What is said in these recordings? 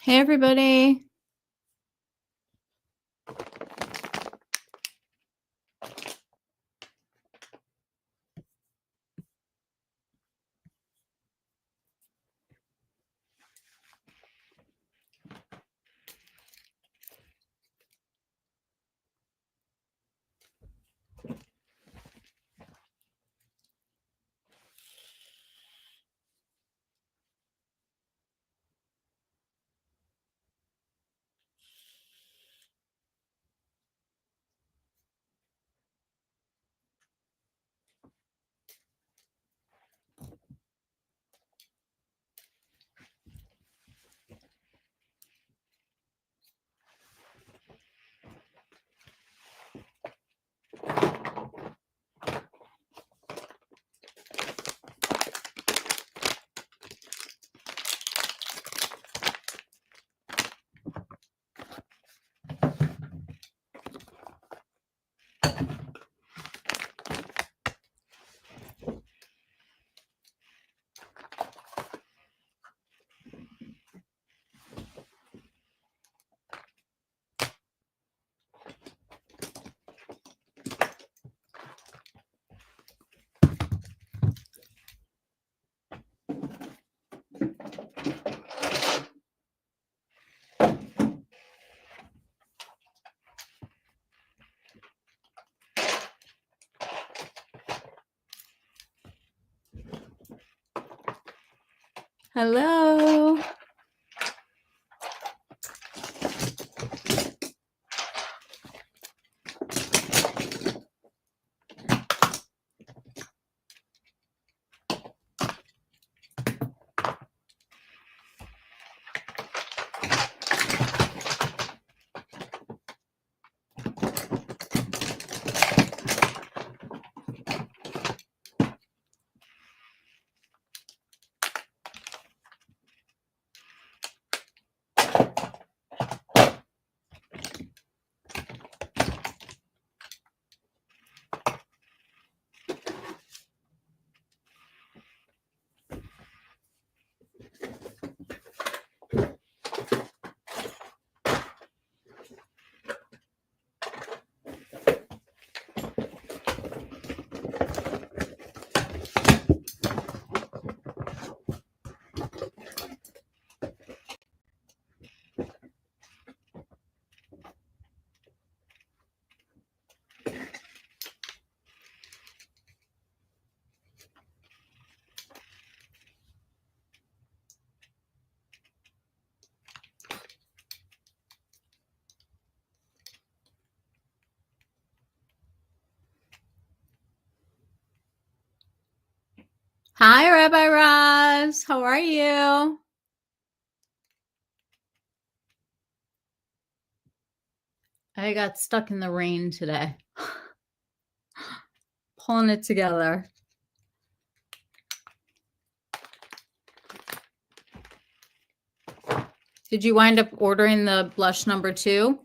Hey, everybody. Hello. Hi, Rabbi Roz. How are you? I got stuck in the rain today. Pulling it together. Did you wind up ordering the blush number 2?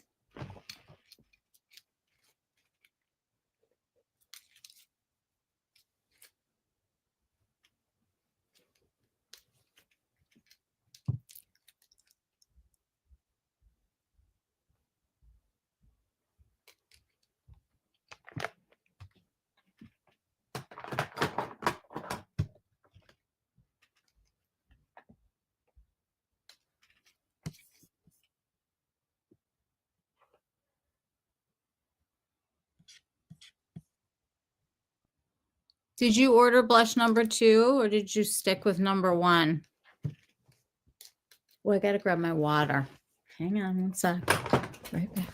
Did you order blush number 2 or did you stick with number 1? Well, I got to grab my water. Hang on one sec. Right back.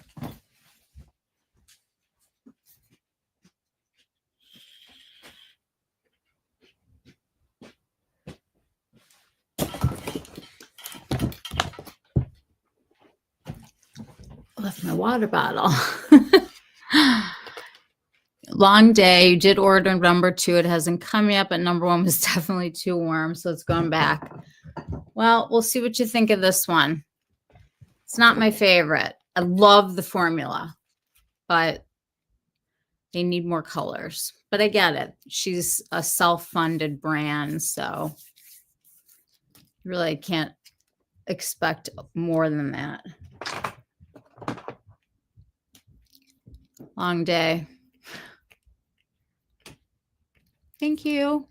Left my water bottle. Long day. You did order number 2. It hasn't come yet, but number 1 was definitely too warm, so it's going back. Well, we'll see what you think of this one. It's not my favorite. I love the formula, but they need more colors. But I get it. She's a self-funded brand, so you really can't expect more than that. Long day. Thank you.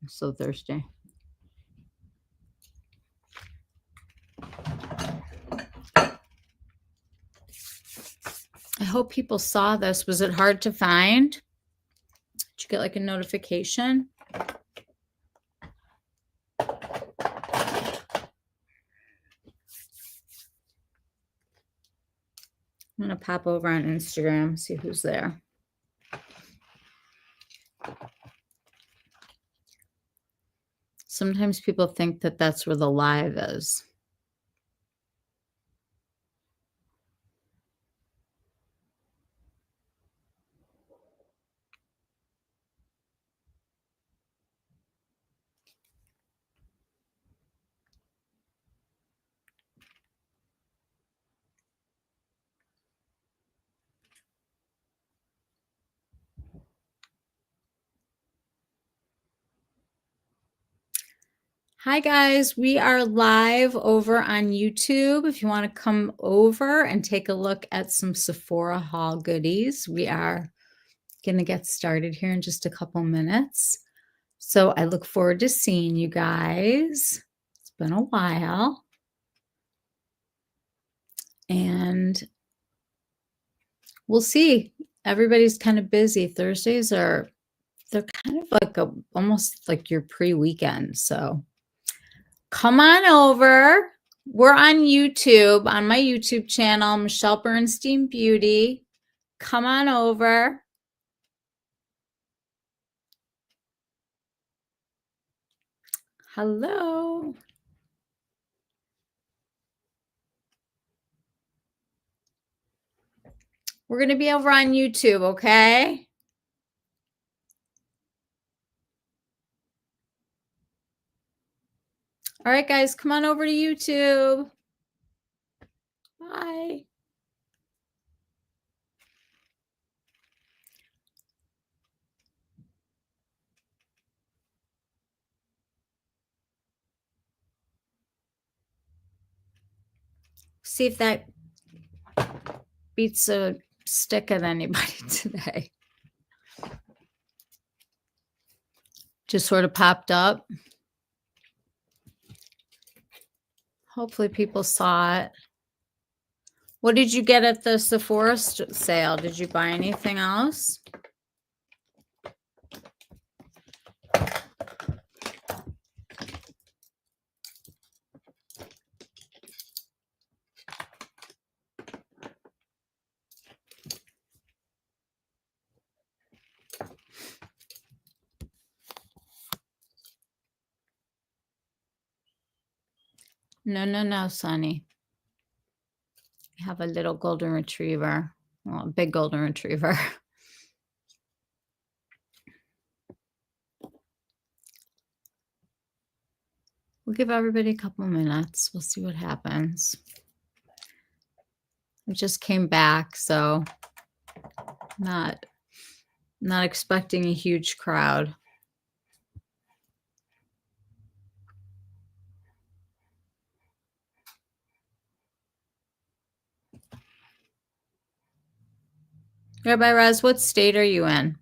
I'm so thirsty. I hope people saw this. Was it hard to find? Did you get like a notification? I'm going to pop over on Instagram, see who's there. Sometimes people think that that's where the live is. Hi guys, we are live over on YouTube. If you want to come over and take a look at some Sephora haul goodies, we are going to get started here in just a couple minutes. So I look forward to seeing you guys. It's been a while. And we'll see. Everybody's kind of busy. Thursdays they're kind of like almost like your pre-weekend. So come on over. We're on YouTube, on my YouTube channel, Michelle Bernstein Beauty. Come on over. Hello. We're going to be over on YouTube, okay? All right, guys, come on over to YouTube. Bye. See if that beats a stick at anybody today. Just sort of popped up. Hopefully people saw it. What did you get at the Sephora sale? Did you buy anything else? No, Sonny. I have a little golden retriever. Well, a big golden retriever. We'll give everybody a couple minutes. We'll see what happens. I just came back, so not expecting a huge crowd. Rabbi Raz, what state are you in?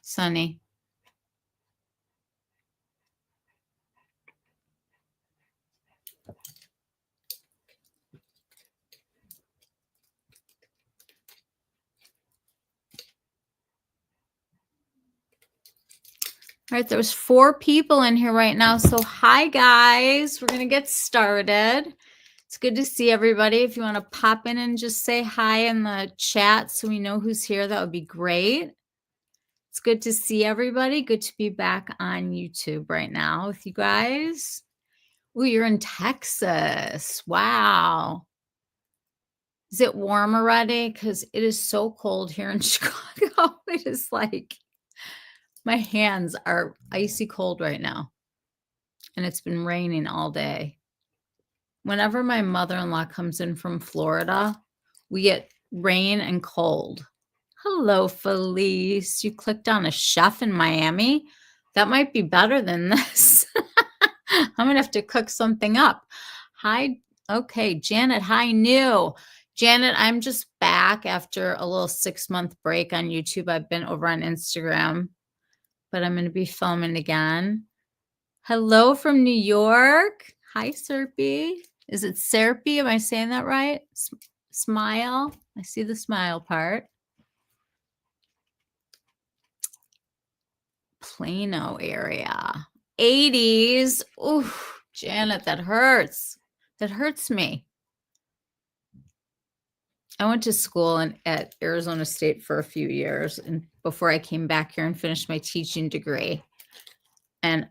Sunny. All right, there's 4 people in here right now. So hi, guys. We're going to get started. It's good to see everybody. If you want to pop in and just say hi in the chat so we know who's here, that would be great. It's good to see everybody. Good to be back on YouTube right now with you guys. Oh, you're in Texas. Wow. Is it warm already? Because it is so cold here in Chicago. It is like my hands are icy cold right now. and it's been raining all day. Whenever my mother-in-law comes in from Florida, we get rain and cold. Hello, Felice. You clicked on a chef in Miami? That might be better than this. I'm going to have to cook something up. Hi. Okay, Janet. Hi, new. Janet, I'm just back after a little 6-month break on YouTube. I've been over on Instagram, but I'm going to be filming again. Hello from New York. Hi, Serpy. Is it Serpy? Am I saying that right? Smile. I see the smile part. Plano area. 80s. Ooh, Janet, that hurts. That hurts me. I went to school at Arizona State for a few years and before I came back here and finished my teaching degree. And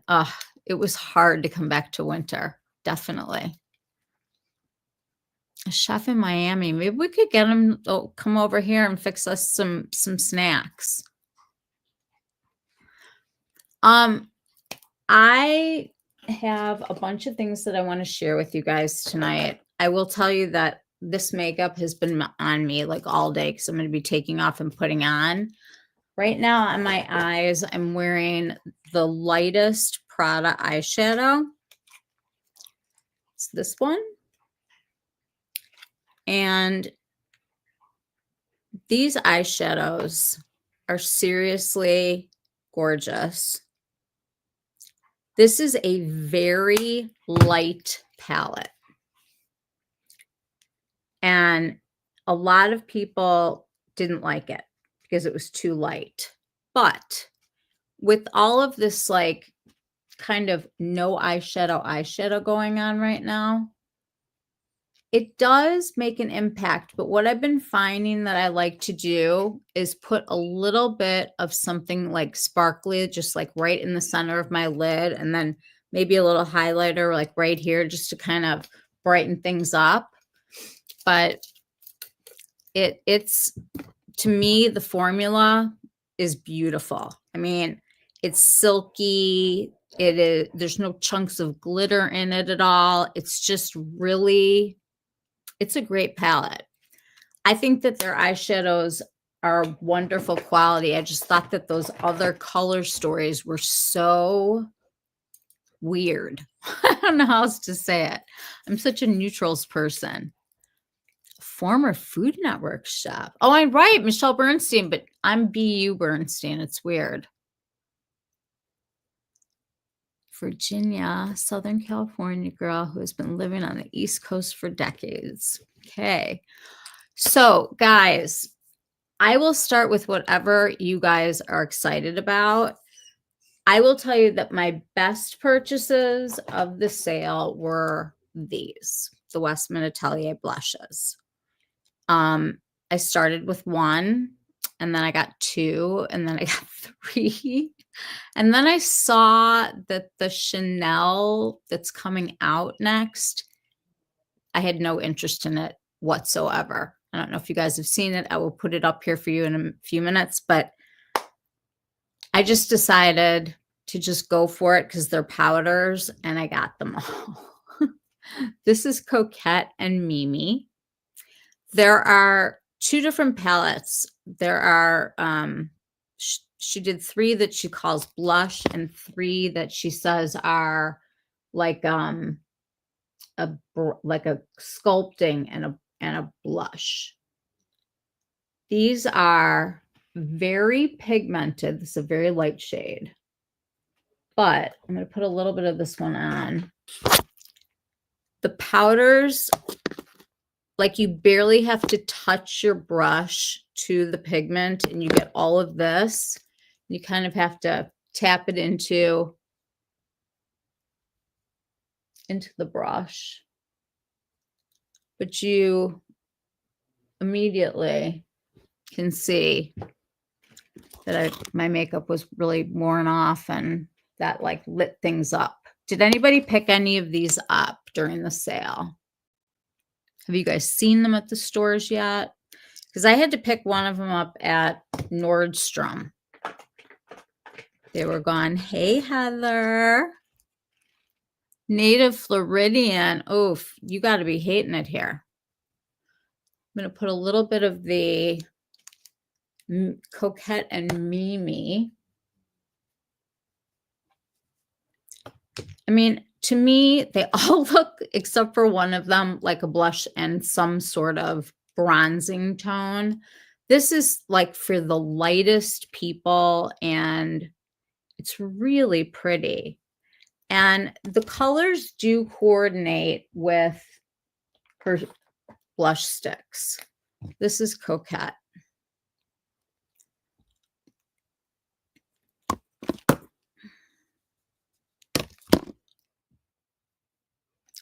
it was hard to come back to winter. Definitely. A chef in Miami. Maybe we could get him to come over here and fix us some snacks. I have a bunch of things that I want to share with you guys tonight. I will tell you that this makeup has been on me like all day because I'm going to be taking off and putting on. Right now on my eyes, I'm wearing the lightest Prada eyeshadow. It's this one. And these eyeshadows are seriously gorgeous. This is a very light palette. And a lot of people didn't like it because it was too light. But with all of this like kind of no eyeshadow going on right now, it does make an impact. But what I've been finding that I like to do is put a little bit of something like sparkly, just like right in the center of my lid. And then maybe a little highlighter like right here, just to kind of brighten things up. But it's to me, the formula is beautiful. I mean, it's silky. There's no chunks of glitter in it at all. It's just really, it's a great palette. I think that their eyeshadows are wonderful quality. I just thought that those other color stories were so weird. I don't know how else to say it. I'm such a neutrals person. Former Food Network chef. Oh, I'm right, Michelle Bernstein, but I'm BU Bernstein. It's weird. Virginia, Southern California girl who has been living on the East Coast for decades. Okay. So, guys, I will start with whatever you guys are excited about. I will tell you that my best purchases of the sale were these, the Westman Atelier blushes. I started with one, and then I got two, and then I got three. And then I saw that the Chanel that's coming out next, I had no interest in it whatsoever. I don't know if you guys have seen it. I will put it up here for you in a few minutes, but I just decided to just go for it because they're powders, and I got them all. This is Coquette and Mimi. There are two different palettes. There are, she did 3 that she calls blush and 3 that she says are like a sculpting and a blush. These are very pigmented. This is a very light shade, but I'm going to put a little bit of this one on. The powders, like you barely have to touch your brush to the pigment and you get all of this. You kind of have to tap it into the brush. But you immediately can see that my makeup was really worn off and that like lit things up. Did anybody pick any of these up during the sale? Have you guys seen them at the stores yet? Because I had to pick one of them up at Nordstrom. They were gone. Hey, Heather. Native Floridian. Oof, you got to be hating it here. I'm going to put a little bit of the Coquette and Mimi. I mean, to me, they all look, except for one of them, like a blush and some sort of bronzing tone. This is like for the lightest people, and it's really pretty. And the colors do coordinate with her blush sticks. This is Coquette.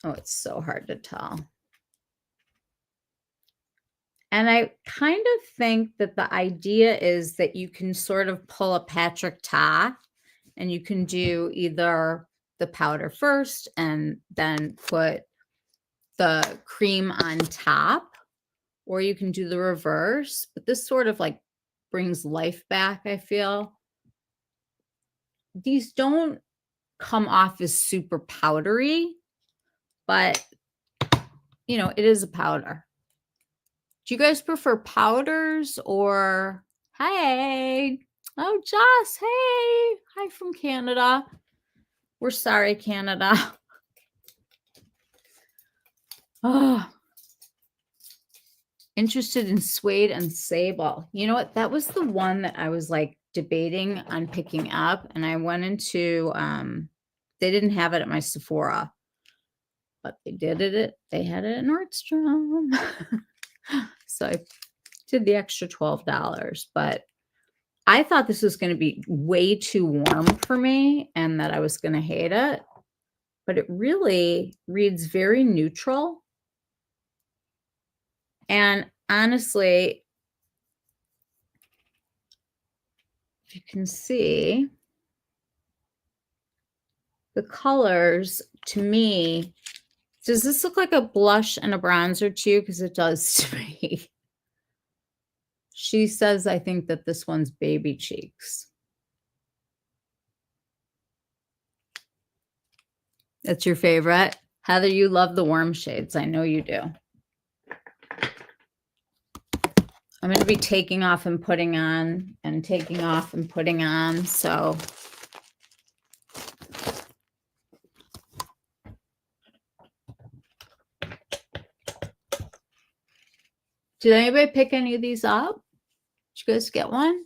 Oh, it's so hard to tell. And I kind of think that the idea is that you can sort of pull a Patrick Ta, and you can do either the powder first and then put the cream on top, or you can do the reverse. But this sort of like brings life back, I feel. These don't come off as super powdery, but you know, it is a powder. Do you guys prefer powders or hey? Oh, Joss, hey. Hi from Canada. We're sorry, Canada. Oh, interested in suede and sable. You know what? That was the one that I was like debating on picking up, and I went into they didn't have it at my Sephora, but they did it. They had it at Nordstrom. So I did the extra $12, but I thought this was going to be way too warm for me and that I was going to hate it, but it really reads very neutral. And honestly, if you can see, the colors to me, does this look like a blush and a bronzer too? Because it does to me. She says, I think that this one's baby cheeks. That's your favorite? Heather, you love the warm shades. I know you do. I'm going to be taking off and putting on and taking off and putting on. So did anybody pick any of these up? Did you guys get one?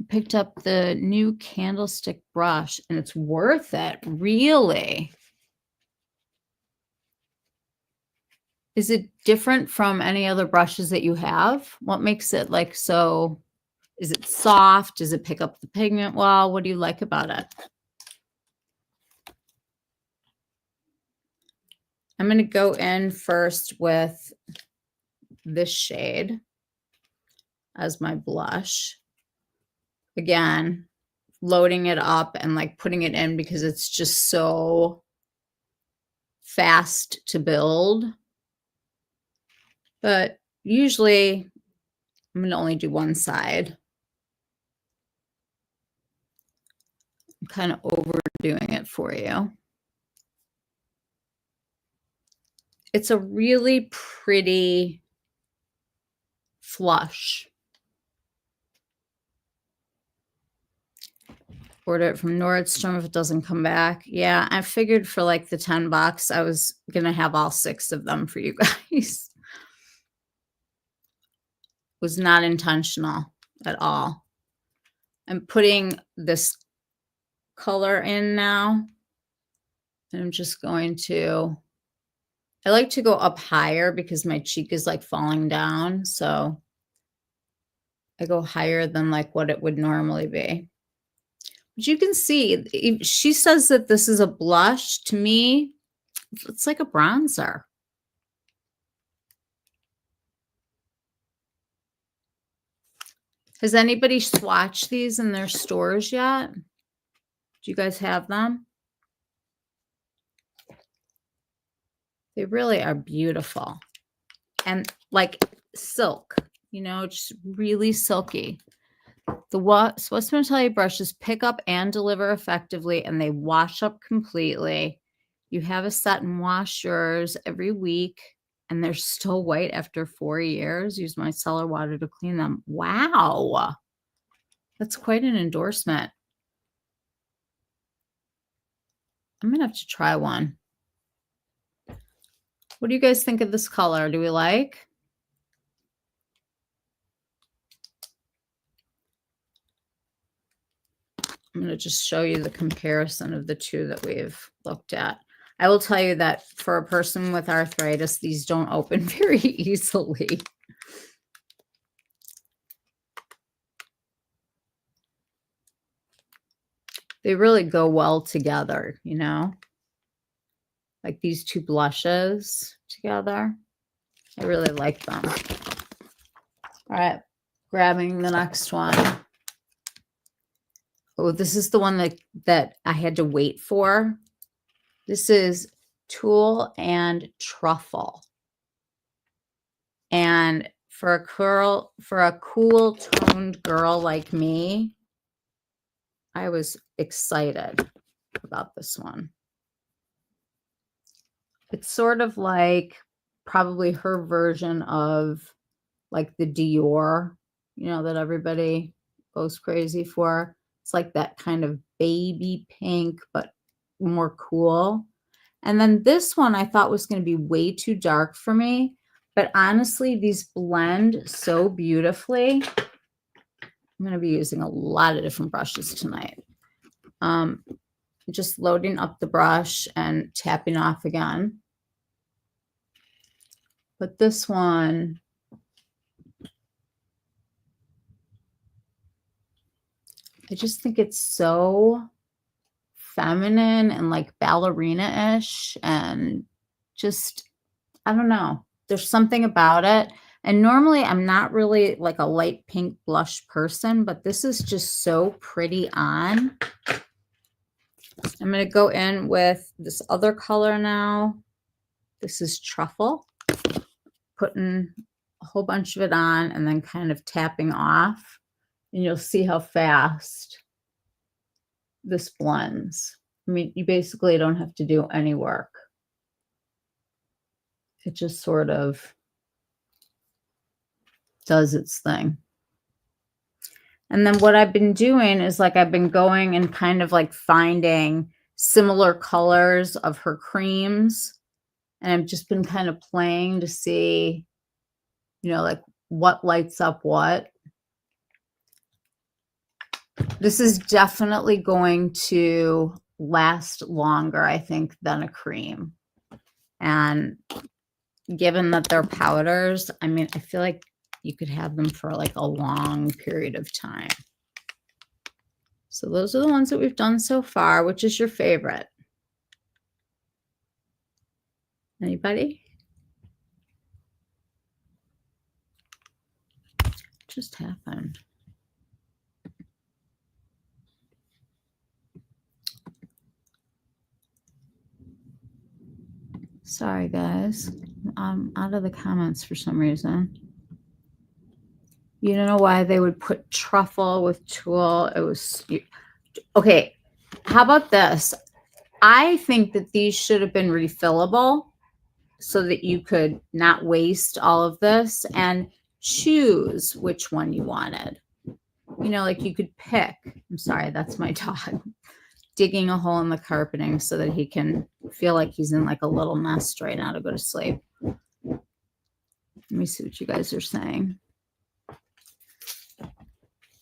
Picked up the new candlestick brush, and it's worth it, really. Is it different from any other brushes that you have? What makes it like so? Is it soft? Does it pick up the pigment well? What do you like about it? I'm going to go in first with this shade as my blush. Again, loading it up and like putting it in because it's just so fast to build. But usually I'm going to only do one side. I'm kind of overdoing it for you. It's a really pretty flush. Order it from Nordstrom if it doesn't come back. Yeah, I figured for like the $10, I was going to have all 6 of them for you guys. Was not intentional at all. I'm putting this color in now. And I'm just going to, I like to go up higher because my cheek is like falling down. So I go higher than like what it would normally be. But you can see, she says that this is a blush. To me, it's like a bronzer. Has anybody swatched these in their stores yet? Do you guys have them? They really are beautiful. And like silk, you know, just really silky. The Westman Atelier brushes pick up and deliver effectively, and they wash up completely. You have a set and wash yours every week, and they're still white after 4 years. Use micellar water to clean them. Wow. That's quite an endorsement. I'm going to have to try one. What do you guys think of this color? Do we like? I'm going to just show you the comparison of the two that we've looked at. I will tell you that for a person with arthritis, these don't open very easily. They really go well together, you know, like these two blushes together. I really like them. All right, grabbing the next one. Oh, this is the one that I had to wait for. This is Tulle and Truffle. And for a cool toned girl like me, I was excited about this one. It's sort of like probably her version of like the Dior, you know, that everybody goes crazy for. It's like that kind of baby pink, but more cool. And then this one I thought was going to be way too dark for me. But honestly, these blend so beautifully. I'm going to be using a lot of different brushes tonight. Just loading up the brush and tapping off again. But this one, I just think it's so feminine and like ballerina-ish, and just, I don't know. There's something about it. And normally I'm not really like a light pink blush person, but this is just so pretty on. I'm going to go in with this other color now. This is Truffle. Putting a whole bunch of it on and then kind of tapping off. And you'll see how fast this blends. I mean, you basically don't have to do any work. It just sort of does its thing. And then what I've been doing is like I've been going and kind of like finding similar colors of her creams. And I've just been kind of playing to see, you know, like what lights up what. This is definitely going to last longer, I think, than a cream. And given that they're powders, I mean, I feel like you could have them for like a long period of time. So those are the ones that we've done so far. Which is your favorite? Anybody? What just happened? Sorry, guys. I'm out of the comments for some reason. You don't know why they would put truffle with tulle. It was okay. How about this? I think that these should have been refillable so that you could not waste all of this and choose which one you wanted. You know, like you could pick. I'm sorry, that's my dog digging a hole in the carpeting so that he can feel like he's in like a little nest right now to go to sleep. Let me see what you guys are saying.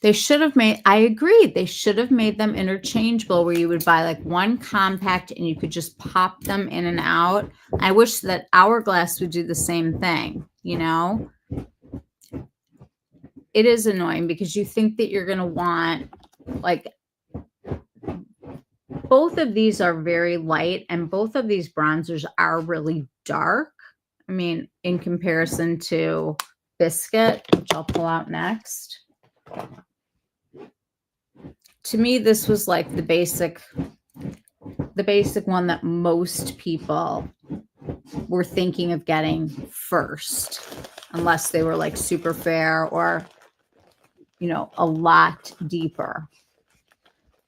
They should have made, I agree, they should have made them interchangeable where you would buy like one compact and you could just pop them in and out. I wish that Hourglass would do the same thing, you know? It is annoying because you think that you're going to want, like, both of these are very light and both of these bronzers are really dark. I mean, in comparison to Biscuit, which I'll pull out next. To me, this was like the basic one that most people were thinking of getting first, unless they were like super fair or you know, a lot deeper.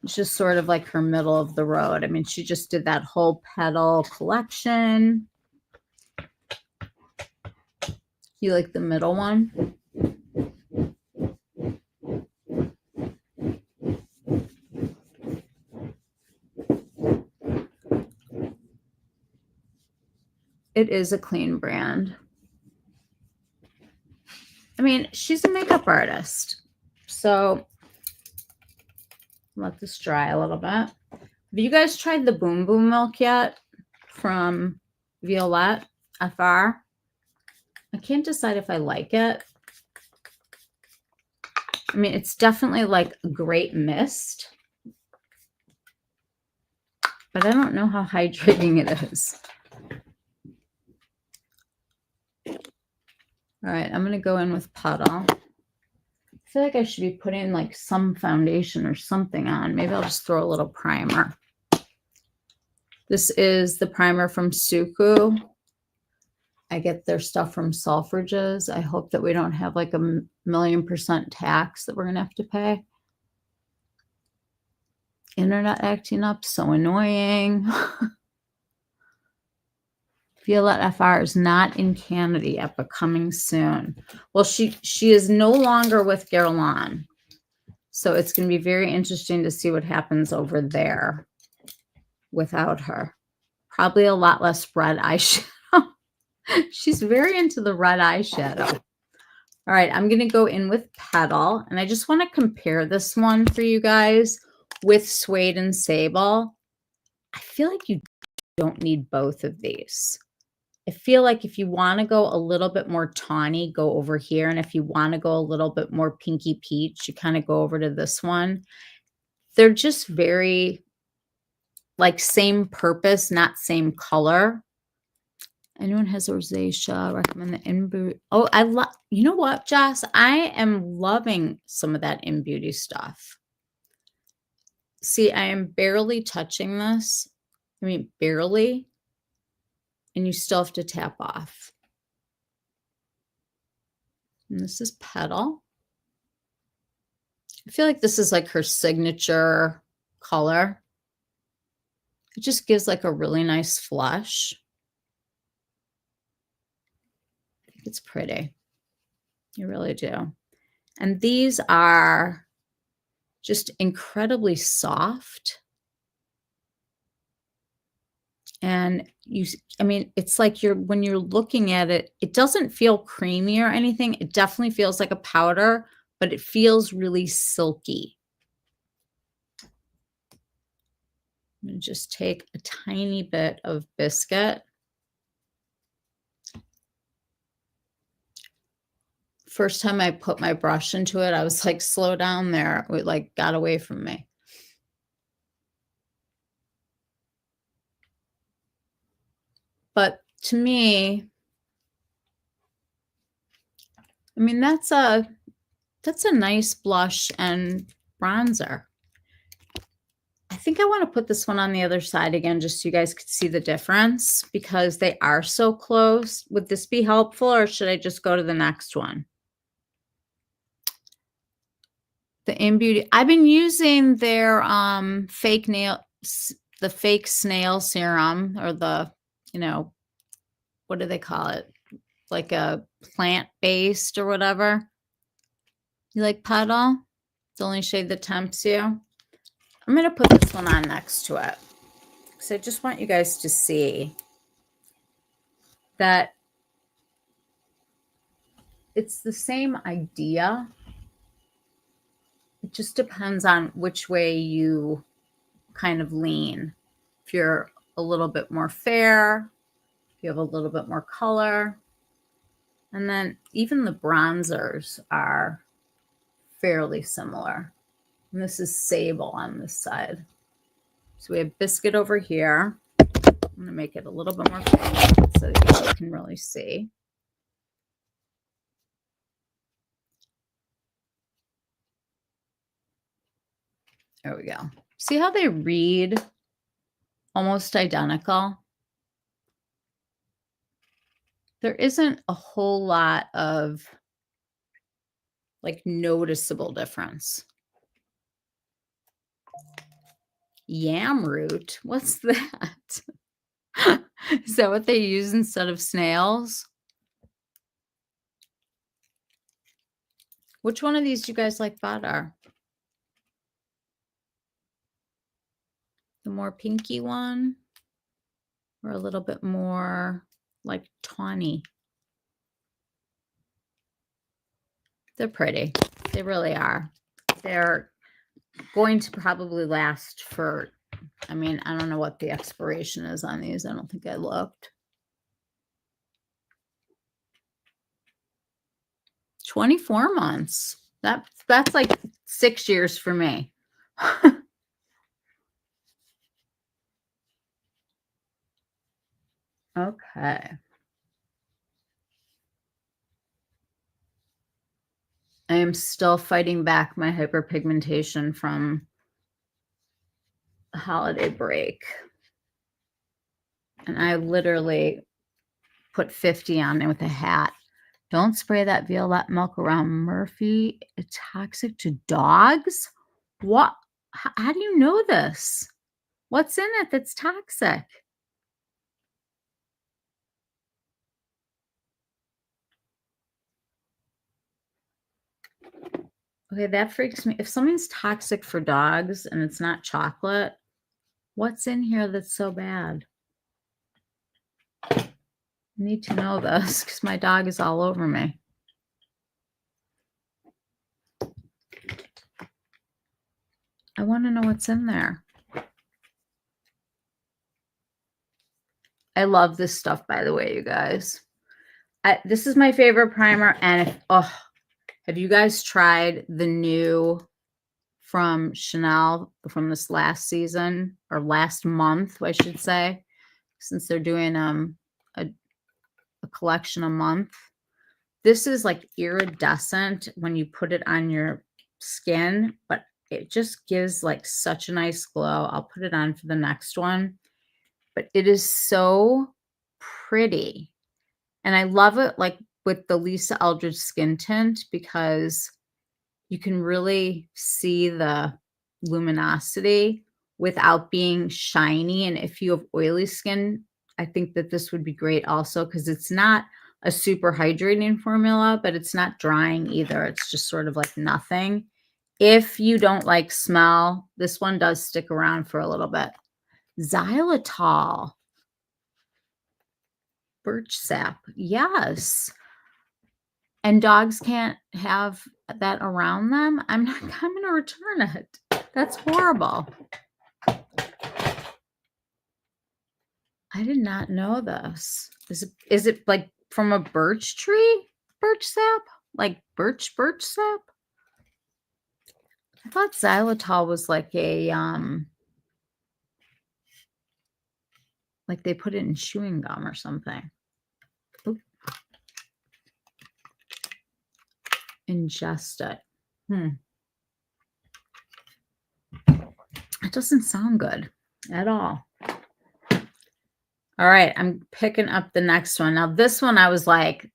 It's just sort of like her middle of the road. I mean, she just did that whole petal collection. You like the middle one? It is a clean brand. I mean, she's a makeup artist. So let this dry a little bit. Have you guys tried the Boom Boom Milk yet from Violette FR? I can't decide if I like it. I mean, it's definitely like a great mist, but I don't know how hydrating it is. All right, I'm going to go in with Puddle. I feel like I should be putting like some foundation or something on. Maybe I'll just throw a little primer. This is the primer from Suku. I get their stuff from Selfridges. I hope that we don't have like a 1,000,000% tax that we're going to have to pay. Internet acting up, so annoying. Violette FR is not in Canada yet, but coming soon. Well, she is no longer with Guerlain. So it's going to be very interesting to see what happens over there without her. Probably a lot less red eyeshadow. She's very into the red eyeshadow. All right, I'm going to go in with Petal. And I just want to compare this one for you guys with Suede and Sable. I feel like you don't need both of these. I feel like if you want to go a little bit more tawny, go over here. And if you want to go a little bit more pinky peach, you kind of go over to this one. They're just very like same purpose, not same color. Anyone has rosacea, recommend the In Beauty. Oh, I love, you know what, Jess? I am loving some of that In Beauty stuff. See, I am barely touching this. I mean, barely. And you still have to tap off. And this is Petal. I feel like this is like her signature color. It just gives like a really nice flush. I think it's pretty. You really do. And these are just incredibly soft. And I mean, it's like when you're looking at it, it doesn't feel creamy or anything. It definitely feels like a powder, but it feels really silky. I'm going to just take a tiny bit of Biscuit. First time I put my brush into it, I was like, slow down there. It like got away from me. But to me, I mean, that's a nice blush and bronzer. I think I want to put this one on the other side again, just so you guys could see the difference because they are so close. Would this be helpful or should I just go to the next one? The In Beauty. I've been using their fake snail serum or the, you know, what do they call it? Like a plant-based or whatever. You like Petal? It's the only shade that tempts you. I'm going to put this one on next to it. So I just want you guys to see that it's the same idea. It just depends on which way you kind of lean. If you're a little bit more fair, if you have a little bit more color. And then even the bronzers are fairly similar. And this is Sable on this side. So we have Biscuit over here. I'm going to make it a little bit more faint so that you can really see. There we go. See how they read almost identical? There isn't a whole lot of like noticeable difference. Yam root? What's that? Is that what they use instead of snails? Which one of these do you guys like better? The more pinky one or a little bit more like tawny? They're pretty. They really are. They're going to probably last for, I mean, I don't know what the expiration is on these. I don't think I looked. 24 months. That's like 6 years for me. Okay. I am still fighting back my hyperpigmentation from the holiday break. And I literally put 50 on it with a hat. Don't spray that Violette milk around Murphy. It's toxic to dogs? What? How do you know this? What's in it that's toxic? Okay, that freaks me. If something's toxic for dogs and it's not chocolate, what's in here that's so bad? I need to know this because my dog is all over me. I want to know what's in there. I love this stuff, by the way, you guys. This is my favorite primer. And have you guys tried the new from Chanel from this last season or last month, I should say, since they're doing a collection a month? This is like iridescent when you put it on your skin, but it just gives like such a nice glow. I'll put it on for the next one, but it is so pretty. And I love it like with the Lisa Eldridge skin tint because you can really see the luminosity without being shiny. And if you have oily skin, I think that this would be great also because it's not a super hydrating formula, but it's not drying either. It's just sort of like nothing. If you don't like smell, this one does stick around for a little bit. Xylitol. Birch sap. Yes. And dogs can't have that around them. I'm going to return it. That's horrible. I did not know this. Is it like from a birch tree? Birch sap? Like birch sap? I thought xylitol was like a like they put it in chewing gum or something. Oop. Ingest it. It doesn't sound good at all. All right, I'm picking up the next one. Now, this one I was like,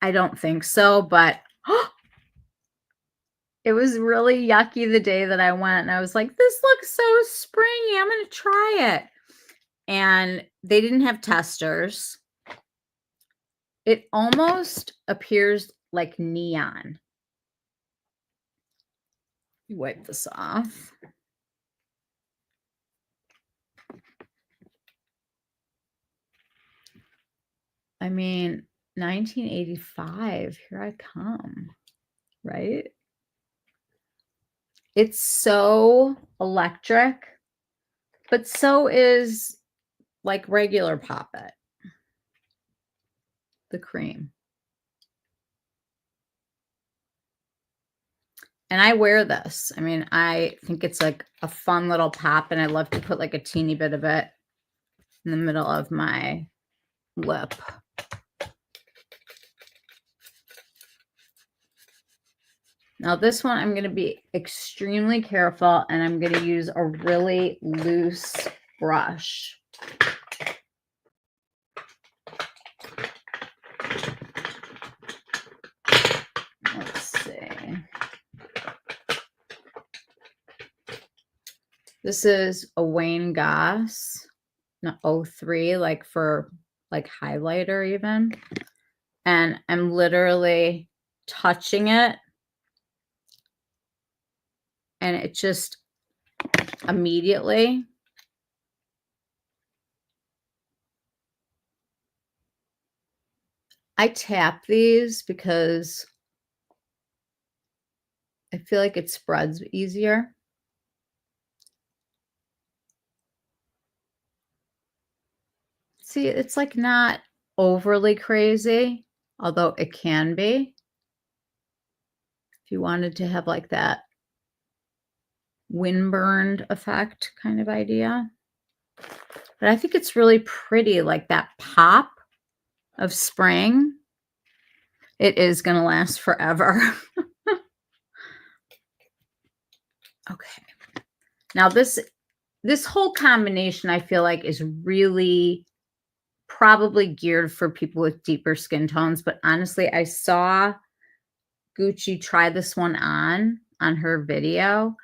I don't think so, but it was really yucky the day that I went. And I was like, this looks so springy. I'm going to try it. And they didn't have testers. It almost appears like neon. Wipe this off. I mean, 1985, here I come, right? It's so electric, but so is like regular Pop It, the cream. And I wear this. I mean, I think it's like a fun little pop, and I love to put like a teeny bit of it in the middle of my lip. Now this one, I'm going to be extremely careful, and I'm going to use a really loose brush. Let's see. This is a Wayne Goss, no, 03, like for like highlighter even. And I'm literally touching it. And it just immediately. I tap these because I feel like it spreads easier. See, it's like not overly crazy, although it can be. If you wanted to have like that windburned effect kind of idea. But I think it's really pretty, like that pop of spring. It is going to last forever. Okay. Now this whole combination, I feel like, is really probably geared for people with deeper skin tones. But honestly, I saw Gucci try this one on her video,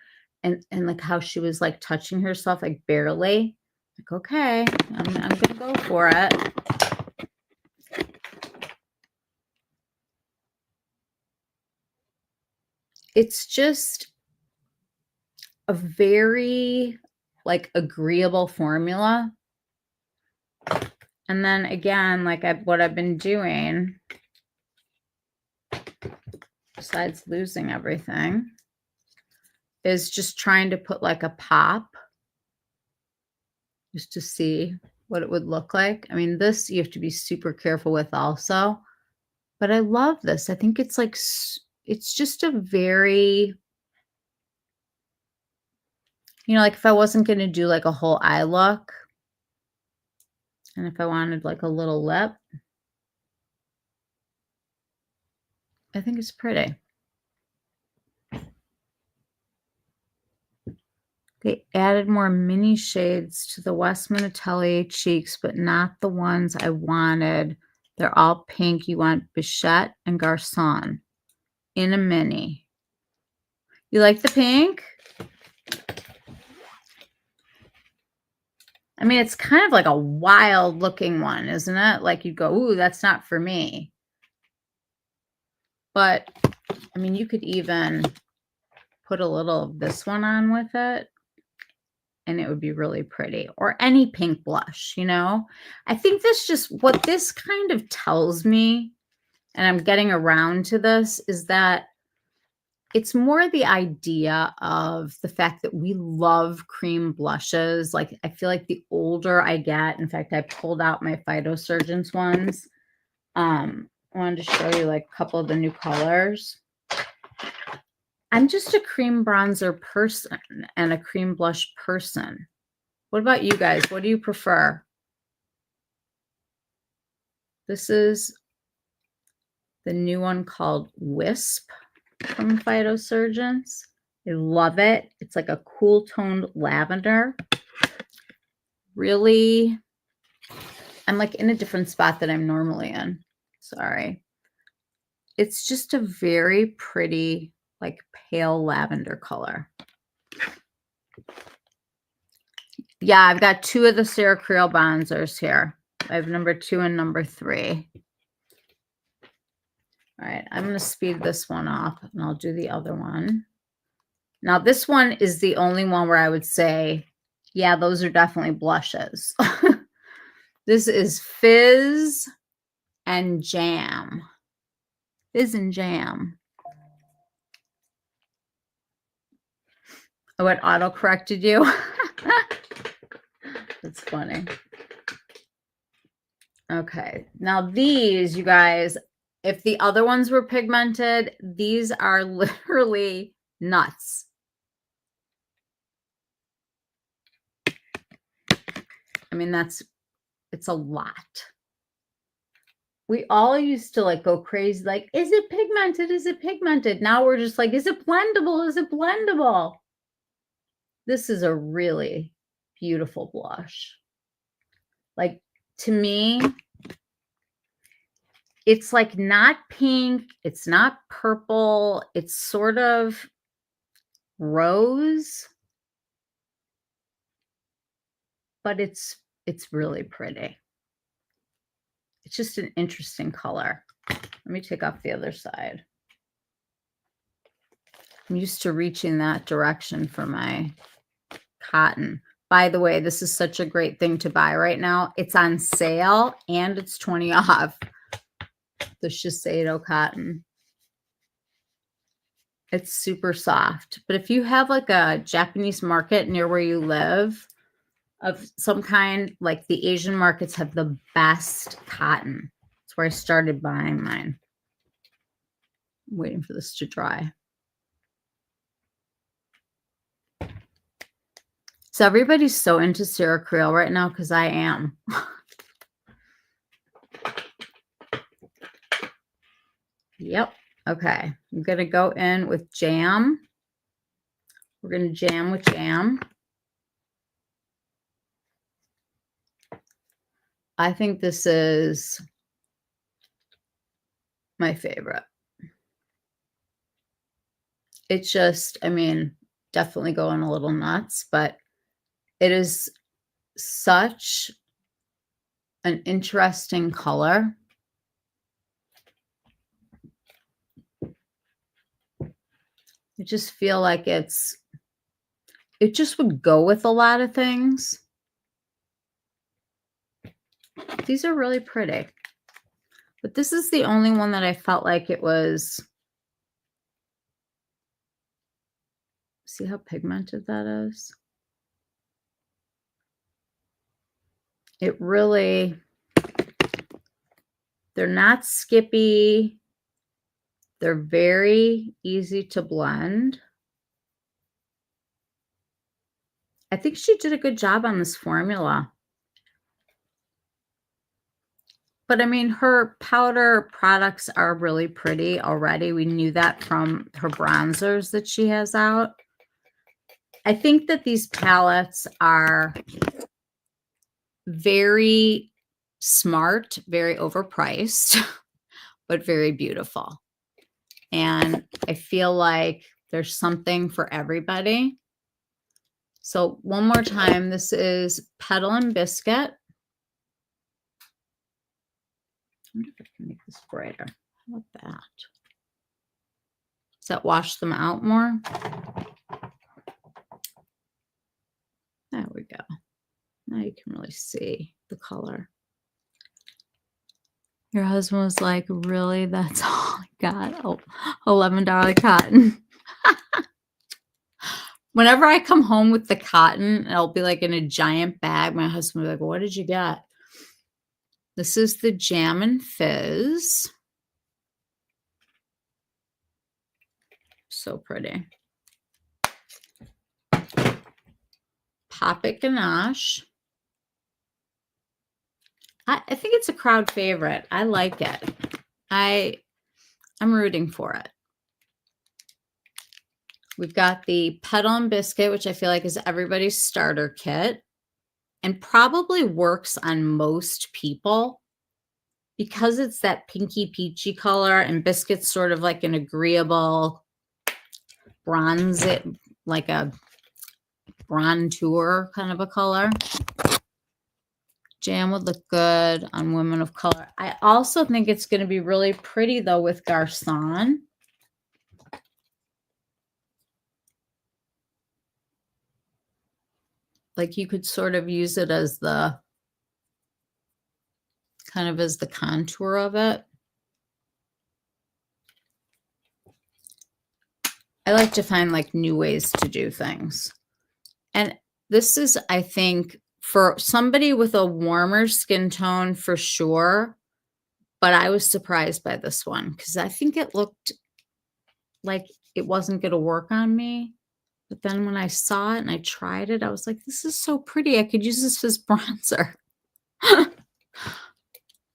and like how she was like touching herself, like barely. Like, okay, I'm gonna go for it. It's just a very like agreeable formula. And then again, like what I've been doing, besides losing everything, is just trying to put like a pop just to see what it would look like. I mean, this you have to be super careful with also. But I love this. I think it's like, it's just a very, like if I wasn't going to do like a whole eye look, and if I wanted like a little lip, I think it's pretty. They added more mini shades to the Westman Atelier cheeks, but not the ones I wanted. They're all pink. You want Bichette and Garçon in a mini. You like the pink? I mean, it's kind of like a wild looking one, isn't it? Like you'd go, ooh, that's not for me. But I mean, you could even put a little of this one on with it, and it would be really pretty. Or any pink blush, I think what this kind of tells me, and I'm getting around to this, is that it's more the idea of the fact that we love cream blushes. Like, I feel like the older I get, in fact, I pulled out my Phytosurgeons ones. I wanted to show you like a couple of the new colors. I'm just a cream bronzer person and a cream blush person. What about you guys? What do you prefer? This is the new one called Wisp from Phytosurgeons. I love it. It's like a cool toned lavender. Really, I'm like in a different spot than I'm normally in. Sorry. It's just a very pretty, like pale lavender color. Yeah, I've got two of the Sarah Creal bronzers here. I have number 2 and number 3. All right, I'm going to speed this one up, and I'll do the other one. Now, this one is the only one where I would say, yeah, those are definitely blushes. This is Fizz and Jam. Fizz and Jam. Oh, it auto-corrected you? That's funny. Okay, now these, you guys, if the other ones were pigmented, these are literally nuts. I mean, it's a lot. We all used to like go crazy, like, is it pigmented? Is it pigmented? Now we're just like, is it blendable? Is it blendable? This is a really beautiful blush. Like, to me, it's like not pink. It's not purple. It's sort of rose. but it's really pretty. It's just an interesting color. Let me take off the other side. I'm used to reaching that direction for my cotton. By the way, this is such a great thing to buy right now. It's on sale and it's 20 off. The Shiseido cotton. It's super soft. But if you have like a Japanese market near where you live of some kind, like the Asian markets have the best cotton. That's where I started buying mine. I'm waiting for this to dry. So everybody's so into Sarah Creal right now because I am. Yep. Okay. I'm going to go in with jam. We're going to jam with jam. I think this is my favorite. It's just, I mean, definitely going a little nuts, but it is such an interesting color. I just feel like it just would go with a lot of things. These are really pretty. But this is the only one that I felt like it was. See how pigmented that is? It really, they're not skippy. They're very easy to blend. I think she did a good job on this formula. But I mean, her powder products are really pretty already. We knew that from her bronzers that she has out. I think that these palettes are very smart, very overpriced, but very beautiful. And I feel like there's something for everybody. So one more time, this is Petal and Biscuit. I wonder if I can make this brighter. How about that? Does that wash them out more? There we go. Now you can really see the color. Your husband was like, really? That's all I got? Oh, $11 cotton. Whenever I come home with the cotton, it'll be like in a giant bag. My husband will be like, what did you get? This is the Jam and Fizz. So pretty. Pop It Ganache. I think it's a crowd favorite. I like it. I'm rooting for it. We've got the Petal and Biscuit, which I feel like is everybody's starter kit and probably works on most people because it's that pinky peachy color and Biscuit's sort of like an agreeable bronze, like a bronzer kind of a color. Jam would look good on women of color. I also think it's going to be really pretty, though, with Garçon. Like you could sort of use it as the, kind of as the contour of it. I like to find like new ways to do things. And this is, I think, for somebody with a warmer skin tone for sure, but I was surprised by this one because I think it looked like it wasn't going to work on me. But then when I saw it and I tried it, I was like, this is so pretty. I could use this as bronzer.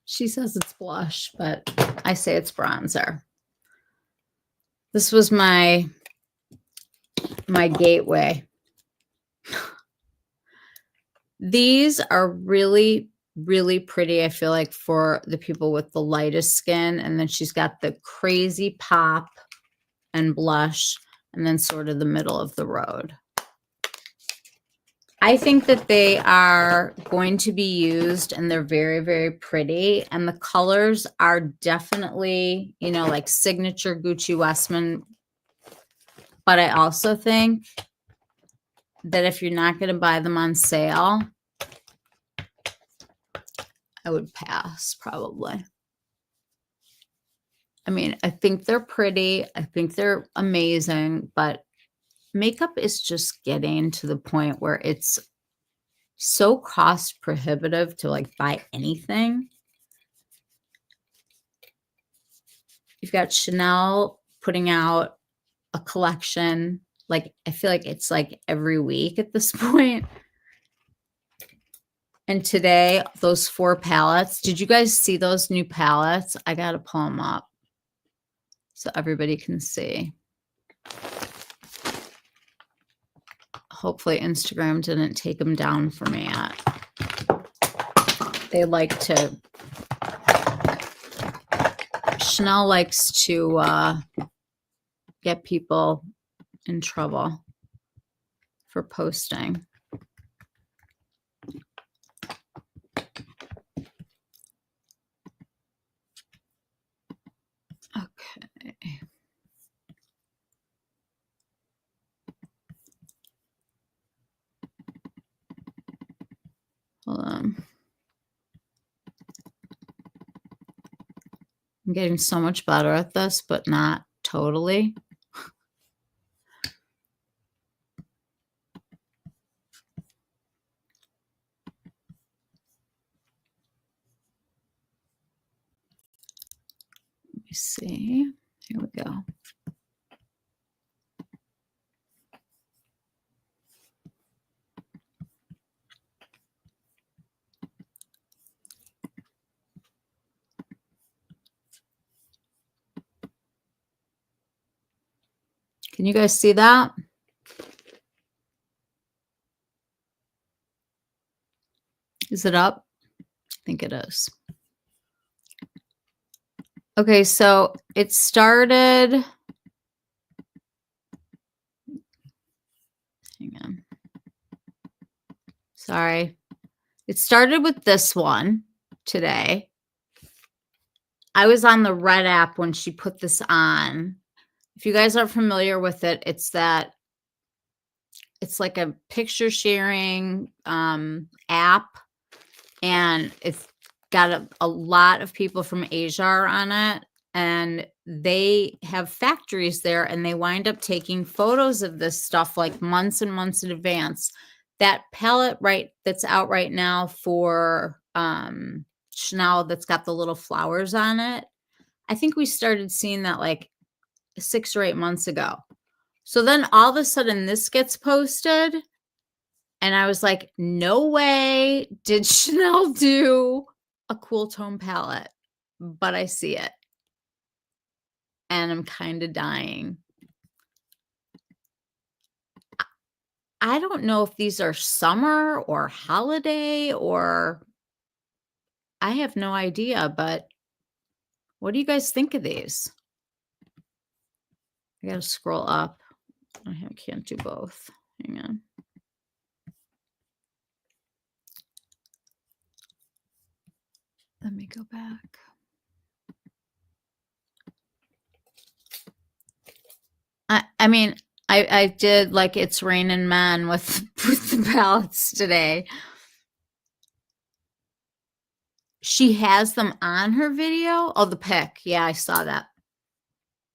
She says it's blush, but I say it's bronzer. This was my gateway. These are really, really pretty, I feel like, for the people with the lightest skin. And then she's got the crazy pop and blush, and then sort of the middle of the road. I think that they are going to be used and they're very, very pretty. And the colors are definitely, you know, like signature Gucci Westman. But I also think that if you're not going to buy them on sale, I would pass probably. I mean, I think they're pretty. I think they're amazing, but makeup is just getting to the point where it's so cost prohibitive to like buy anything. You've got Chanel putting out a collection. Like, I feel like it's like every week at this point. And today, those 4 palettes, did you guys see those new palettes? I got to pull them up so everybody can see. Hopefully Instagram didn't take them down for me yet. They like to, Chanel likes to get people in trouble for posting. Okay. Hold on. I'm getting so much better at this, but not totally. Let me see. Here we go. Can you guys see that? Is it up? I think it is. Okay, so it started. Hang on. Sorry. It started with this one today. I was on the Red app when she put this on. If you guys are familiar with it, it's like a picture sharing app, and it's got a lot of people from Asia are on it, and they have factories there, and they wind up taking photos of this stuff like months and months in advance. That palette that's out right now for Chanel that's got the little flowers on it, I think we started seeing that like 6 or 8 months ago. So then all of a sudden this gets posted, and I was like, no way did Chanel do a cool tone palette, but I see it. And I'm kind of dying. I don't know if these are summer or holiday, or I have no idea, but what do you guys think of these? I got to scroll up. I can't do both. Hang on. Let me go back. I mean, I did like It's Raining Men with the palettes today. She has them on her video. Oh, the pic. Yeah, I saw that.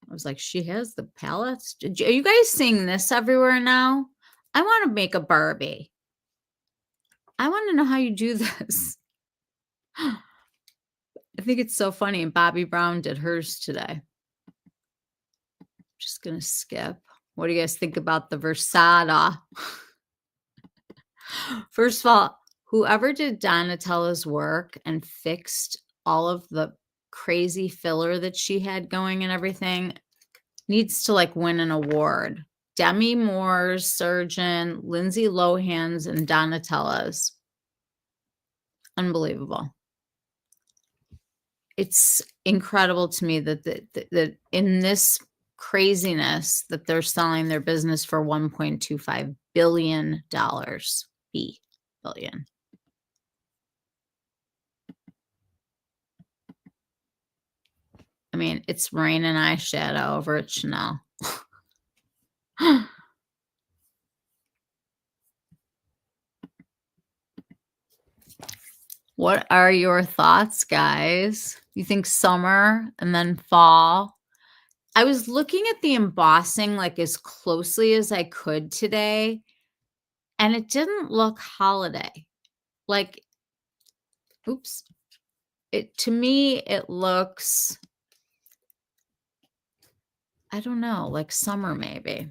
I was like, she has the palettes. Are you guys seeing this everywhere now? I want to make a Barbie. I want to know how you do this. I think it's so funny. And Bobbi Brown did hers today. Just going to skip. What do you guys think about the Versada? First of all, whoever did Donatella's work and fixed all of the crazy filler that she had going and everything needs to like win an award. Demi Moore's surgeon, Lindsay Lohan's, and Donatella's. Unbelievable. It's incredible to me that in this craziness that they're selling their business for $1.25 billion B billion. I mean, it's raining eyeshadow over at Chanel. What are your thoughts, guys? You think summer and then fall? I was looking at the embossing like as closely as I could today, and it didn't look holiday. Like, oops. To me, it looks, I don't know, like summer maybe.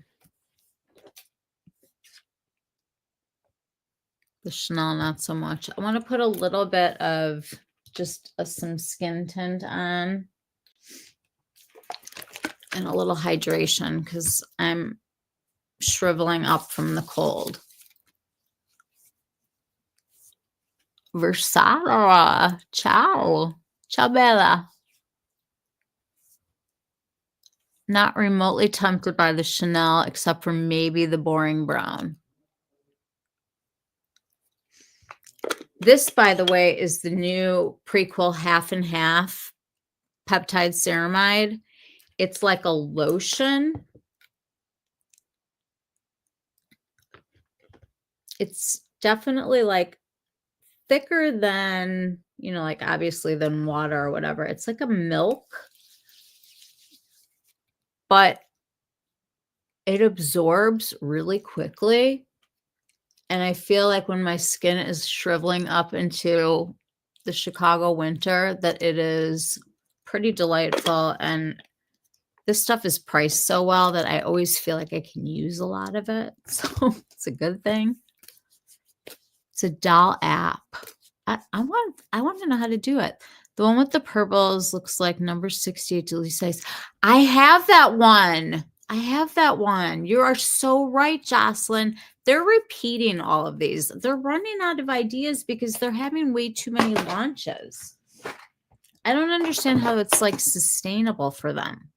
The Chanel, not so much. I want to put a little bit of just some skin tint on and a little hydration because I'm shriveling up from the cold. Versala. Ciao. Ciao, Bella. Not remotely tempted by the Chanel except for maybe the boring brown. This, by the way, is the new Prequel half and half peptide ceramide. It's like a lotion. It's definitely like thicker than, you know, like obviously than water or whatever. It's like a milk, but it absorbs really quickly. And I feel like when my skin is shriveling up into the Chicago winter, that it is pretty delightful. And this stuff is priced so well that I always feel like I can use a lot of it. So it's a good thing. It's a doll app. I want to know how to do it. The one with the purples looks like number 68 to size. I have that one. I have that one. You are so right, Jocelyn. They're repeating all of these. They're running out of ideas because they're having way too many launches. I don't understand how it's like sustainable for them.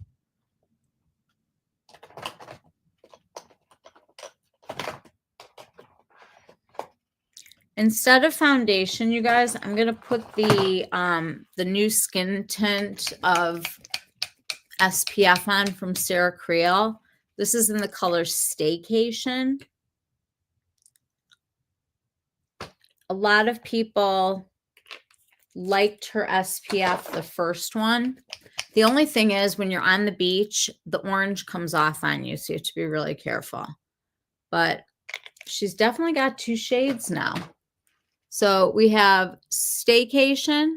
Instead of foundation, you guys, I'm going to put the new skin tint of SPF on from Sarah Creal. This is in the color Staycation. A lot of people liked her SPF, the first one. The only thing is when you're on the beach, the orange comes off on you, so you have to be really careful. But she's definitely got 2 shades now. So we have Staycation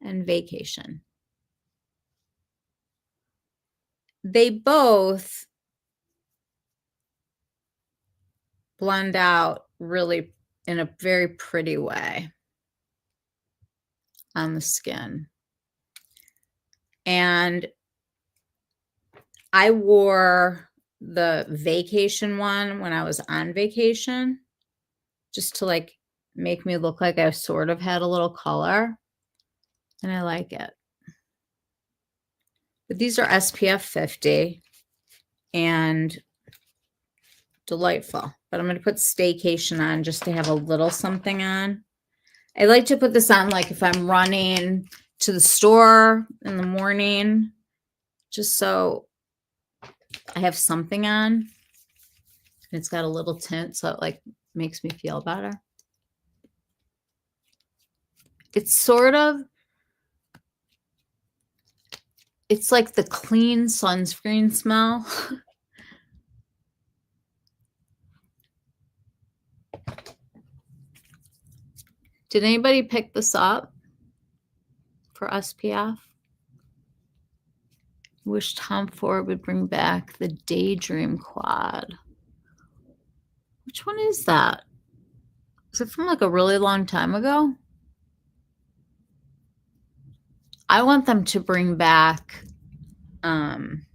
and Vacation. They both blend out really in a very pretty way on the skin. And I wore the Vacation one when I was on vacation just to like make me look like I sort of had a little color. And I like it. But these are SPF 50 and delightful. But I'm going to put Staycation on just to have a little something on. I like to put this on like if I'm running to the store in the morning, just so I have something on. And it's got a little tint, so it like makes me feel better. It's sort of, it's like the clean sunscreen smell. Did anybody pick this up for SPF? Wish Tom Ford would bring back the Daydream Quad. Which one is that? Is it from like a really long time ago? I want them to bring back one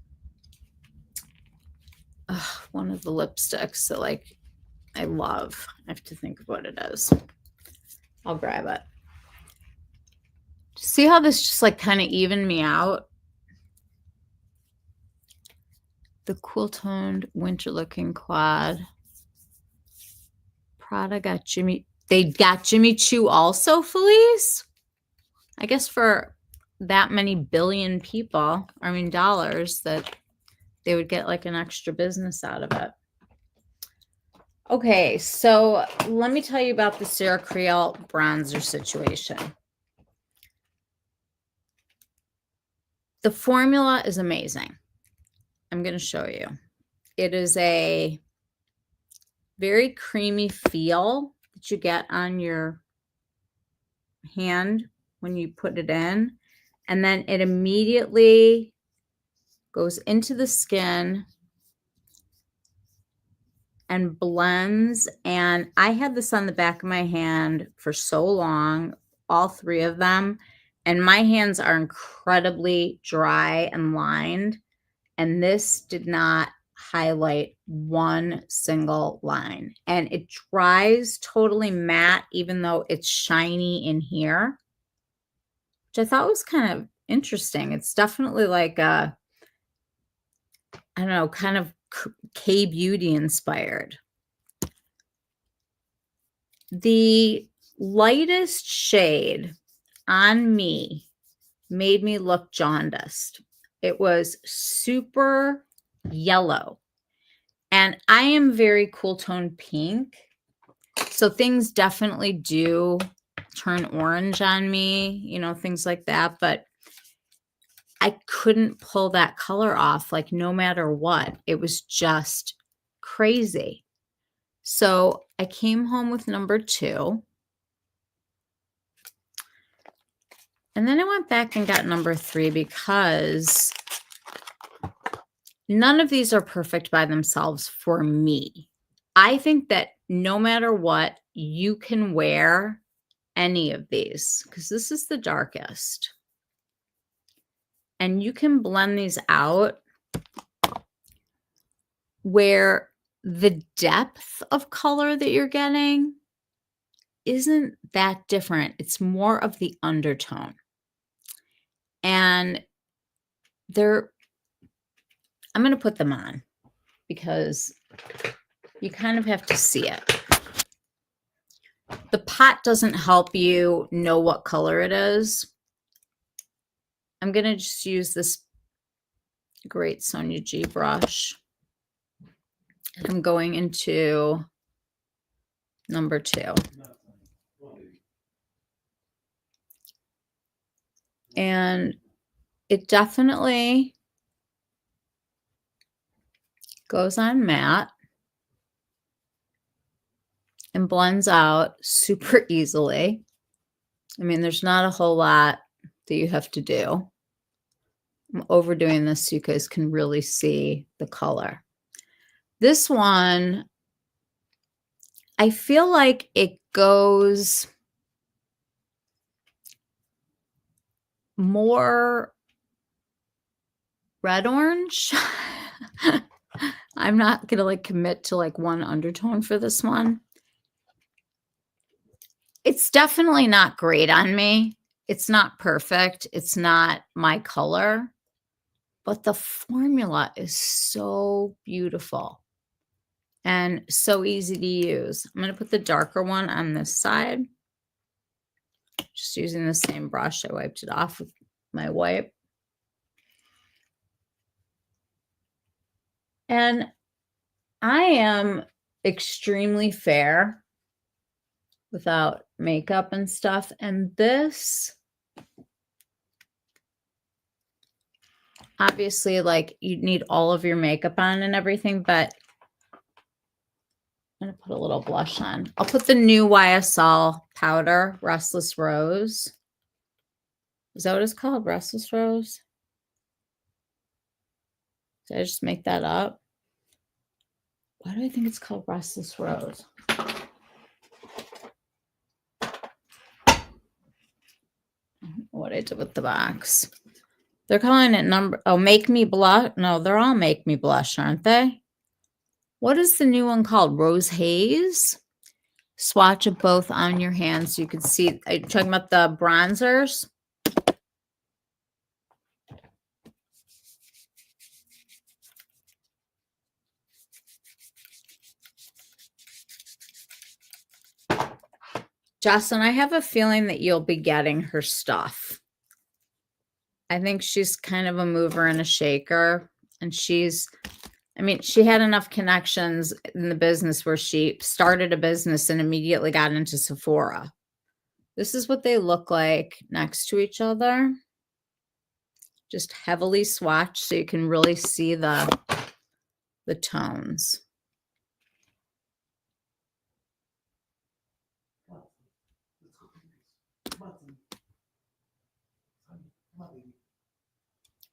of the lipsticks that like I love. I have to think of what it is. I'll grab it. See how this just like kind of evened me out? The cool toned winter looking quad. Prada got Jimmy. They got Jimmy Choo also, Felice? I guess for that many billion people, I mean dollars, that they would get like an extra business out of it. Okay, so let me tell you about the Sarah Creal bronzer situation. The formula is amazing. I'm going to show you. It is a very creamy feel that you get on your hand when you put it in. And then it immediately goes into the skin and blends. And I had this on the back of my hand for so long, all three of them. And my hands are incredibly dry and lined. And this did not highlight one single line. And it dries totally matte, even though it's shiny in here, which I thought was kind of interesting. It's definitely like a, I don't know, kind of K-beauty inspired. The lightest shade on me made me look jaundiced. It was super yellow. And I am very cool tone pink. So things definitely do turn orange on me, you know, things like that. But I couldn't pull that color off, like no matter what. It was just crazy. So I came home with number 2. And then I went back and got number 3 because none of these are perfect by themselves for me. I think that no matter what, you can wear any of these because this is the darkest. And you can blend these out where the depth of color that you're getting isn't that different. It's more of the undertone. And I'm going to put them on because you kind of have to see it. The pot doesn't help you know what color it is. I'm going to just use this great Sonia G brush. I'm going into number 2. And it definitely goes on matte and blends out super easily. I mean, there's not a whole lot that you have to do. I'm overdoing this so you guys can really see the color. This one, I feel like it goes more red orange. I'm not going to like commit to like one undertone for this one. It's definitely not great on me. It's not perfect. It's not my color, but the formula is so beautiful and so easy to use. I'm going to put the darker one on this side. Just using the same brush. I wiped it off with my wipe. And I am extremely fair without makeup and stuff. And this, obviously, like you need all of your makeup on and everything, but I'm going to put a little blush on. I'll put the new YSL powder, Restless Rose. Is that what it's called? Restless Rose? Did I just make that up? Why do I think it's called Restless Rose? What I did with the box. They're calling it Make Me Blush. No, they're all Make Me Blush, aren't they? What is the new one called? Rose Haze? Swatch it both on your hands so you can see. Are you talking about the bronzers? Jocelyn, I have a feeling that you'll be getting her stuff. I think she's kind of a mover and a shaker. And I mean, she had enough connections in the business where she started a business and immediately got into Sephora. This is what they look like next to each other. Just heavily swatched so you can really see the tones.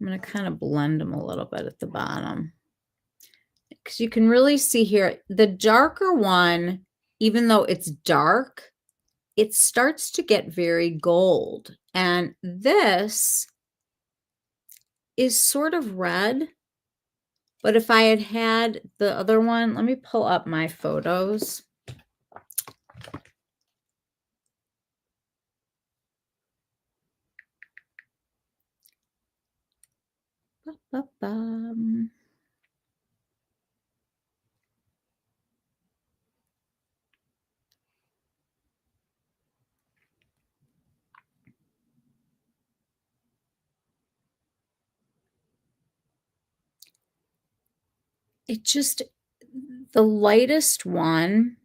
I'm going to kind of blend them a little bit at the bottom. Because you can really see here, the darker one, even though it's dark, it starts to get very gold. And this is sort of red. But if I had had the other one, let me pull up my photos. It just, the lightest one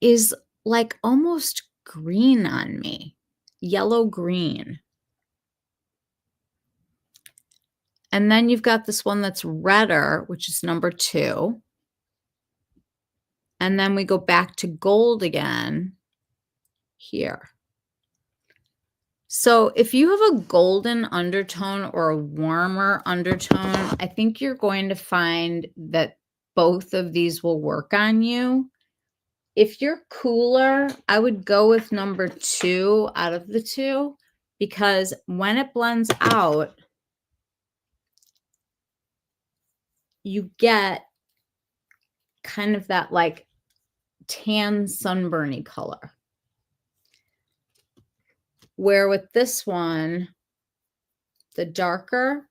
is like almost green on me, yellow green. And then you've got this one that's redder, which is number 2. And then we go back to gold again here. So if you have a golden undertone or a warmer undertone, I think you're going to find that both of these will work on you. If you're cooler, I would go with number 2 out of the 2 because when it blends out, you get kind of that like tan sunburny color. Where with this one, the darker,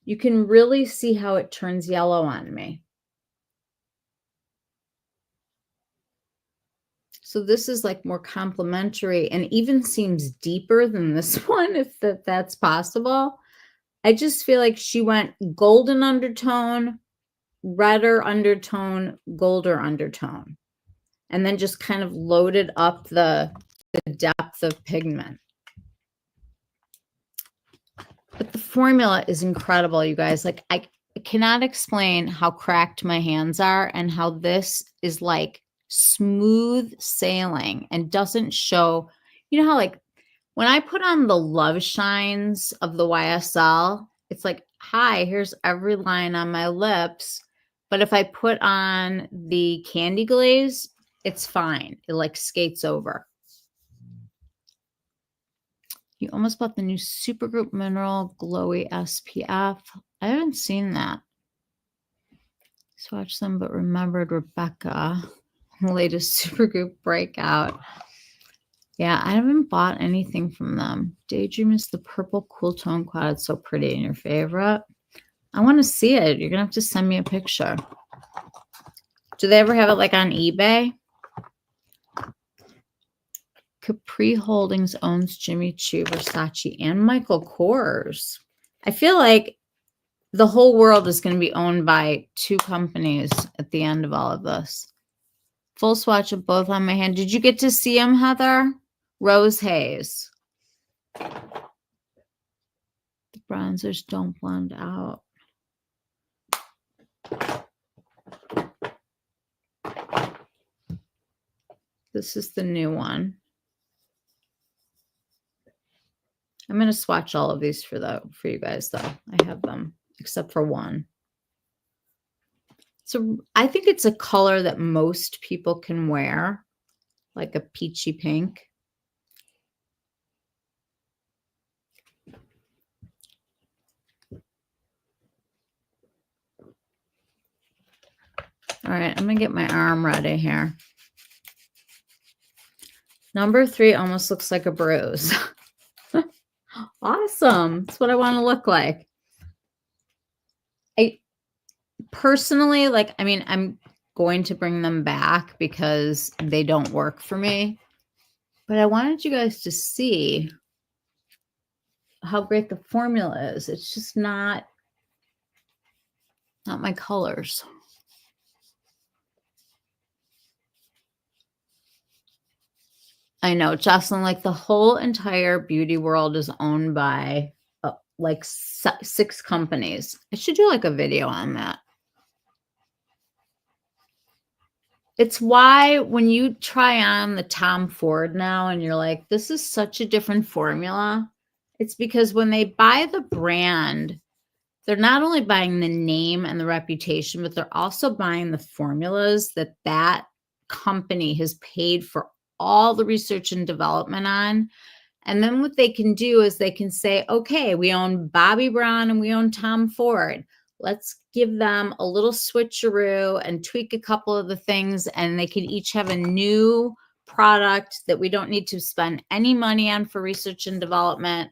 you can really see how it turns yellow on me. So this is like more complementary and even seems deeper than this one, if that's possible. I just feel like she went golden undertone, redder undertone, golder undertone, and then just kind of loaded up the depth of pigment. But the formula is incredible, you guys. Like, I cannot explain how cracked my hands are and how this is like smooth sailing and doesn't show. You know how like when I put on the Love Shines of the YSL, it's like, hi, here's every line on my lips. But if I put on the Candy Glaze, it's fine. It like skates over. You almost bought the new Supergroup Mineral Glowy SPF. I haven't seen that. Swatched them, but remembered Rebecca, the latest Supergroup breakout. Yeah, I haven't bought anything from them. Daydream is the purple cool tone quad. It's so pretty and your favorite. I want to see it. You're going to have to send me a picture. Do they ever have it like on eBay? Capri Holdings owns Jimmy Choo, Versace, and Michael Kors. I feel like the whole world is going to be owned by 2 companies at the end of all of this. Full swatch of both on my hand. Did you get to see them, Heather? Rose Haze. The bronzers don't blend out. This is the new one. I'm going to swatch all of these for you guys, though. I have them, except for one. So I think it's a color that most people can wear, like a peachy pink. All right, I'm going to get my arm ready here. Number 3 almost looks like a bruise. Awesome. That's what I want to look like. personally, like, I mean, I'm going to bring them back because they don't work for me. But I wanted you guys to see how great the formula is. It's just not my colors. I know, Jocelyn, like the whole entire beauty world is owned by like 6 companies. I should do like a video on that. It's why when you try on the Tom Ford now and you're like, this is such a different formula, it's because when they buy the brand, they're not only buying the name and the reputation, but they're also buying the formulas that company has paid for all the research and development on. And then what they can do is they can say, okay, we own Bobbi Brown and we own Tom Ford. Let's give them a little switcheroo and tweak a couple of the things, and they can each have a new product that we don't need to spend any money on for research and development.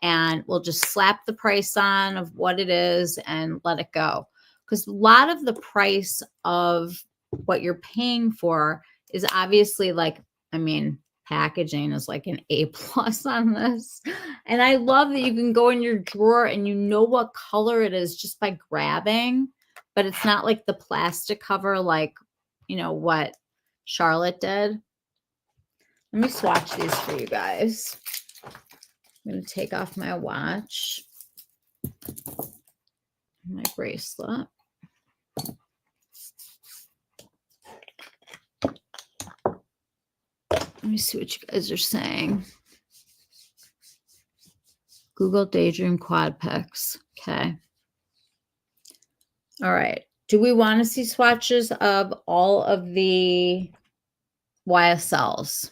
And we'll just slap the price on of what it is and let it go. Because a lot of the price of what you're paying for is obviously like, I mean, packaging is like an A+ on this. And I love that you can go in your drawer and you know what color it is just by grabbing, but it's not like the plastic cover like, you know, what Charlotte did. Let me swatch these for you guys. I'm going to take off my watch, my bracelet. Let me see what you guys are saying. Google Daydream Quad Pics. Okay. All right. Do we want to see swatches of all of the YSLs?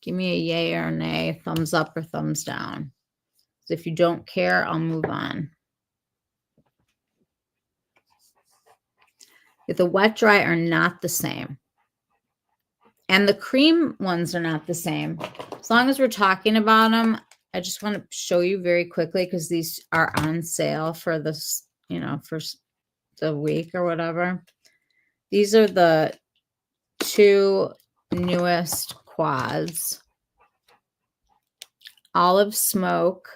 Give me a yay or a nay, thumbs up or thumbs down. If you don't care, I'll move on. If the wet dry are not the same. And the cream ones are not the same. As long as we're talking about them, I just want to show you very quickly because these are on sale for this, you know, for the week or whatever. These are the 2 newest quads. Olive Smoke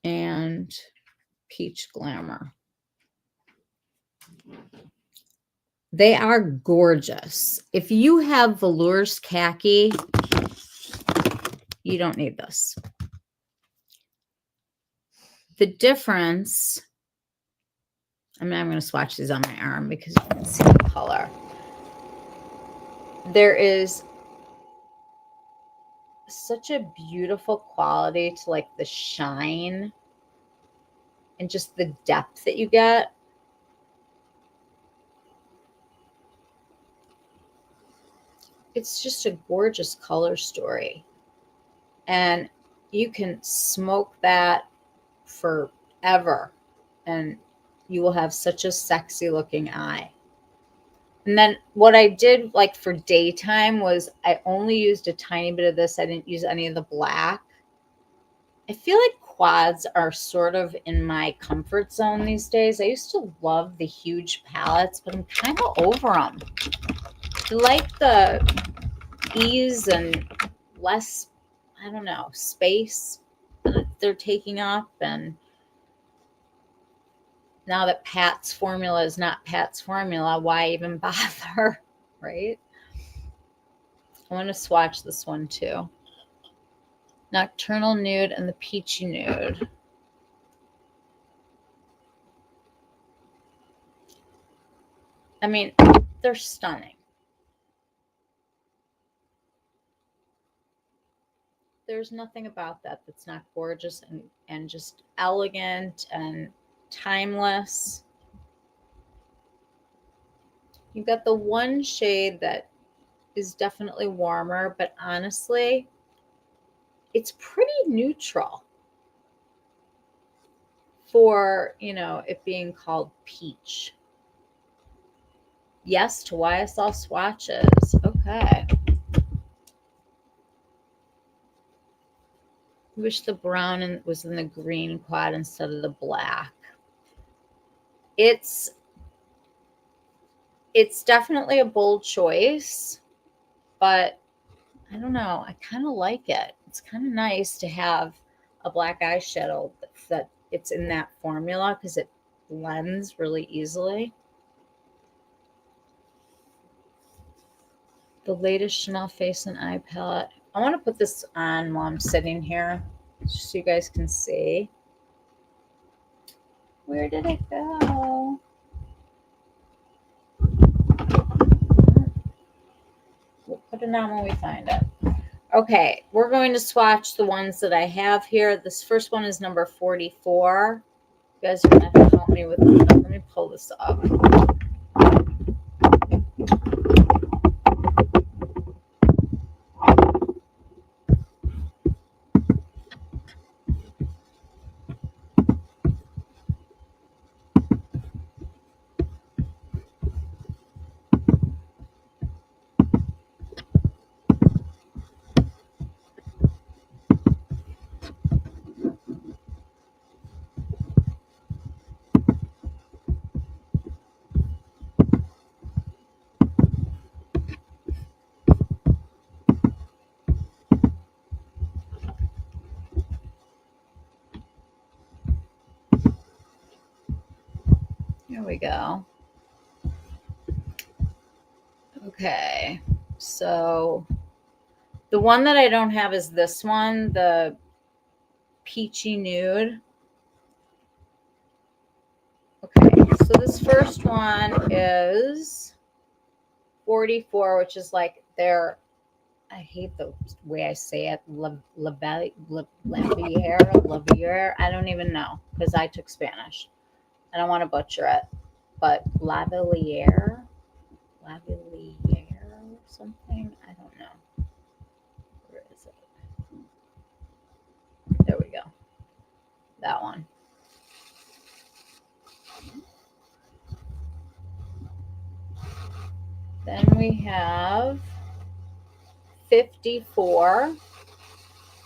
and Peach Glamour. They are gorgeous. If you have velours khaki, you don't need this. The difference, I mean, I'm going to swatch these on my arm because you can see the color. There is such a beautiful quality to like the shine and just the depth that you get. It's just a gorgeous color story. And you can smoke that forever and you will have such a sexy looking eye. And then what I did like for daytime was I only used a tiny bit of this. I didn't use any of the black. I feel like quads are sort of in my comfort zone these days. I used to love the huge palettes, but I'm kind of over them. I like the ease and less, I don't know, space that they're taking up. And now that Pat's formula is not Pat's formula, why even bother, right? I want to swatch this one too. Nocturnal Nude and the Peachy Nude. I mean, they're stunning. There's nothing about that that's not gorgeous and just elegant and timeless. You've got the one shade that is definitely warmer, but honestly, it's pretty neutral for, you know, it being called peach. Yes to YSL swatches. Okay. Wish the brown was in the green quad instead of the black. It's definitely a bold choice, but I don't know. I kind of like it. It's kind of nice to have a black eyeshadow that it's in that formula because it blends really easily. The latest Chanel Face and Eye Palette. I want to put this on while I'm sitting here just so you guys can see. Where did it go? We'll put it on when we find it. Okay, we're going to swatch the ones that I have here. This first one is number 44. You guys are going to have to help me with this. Let me pull this up. Here we go. Okay, so the one that I don't have is this one, the Peachy Nude. Okay, so this first one is 44, which is like their, I hate the way I say it, Lavier. I don't even know because I took Spanish. I don't want to butcher it, but Lavalier, something. I don't know. Where is it? There we go. That one. Then we have 54,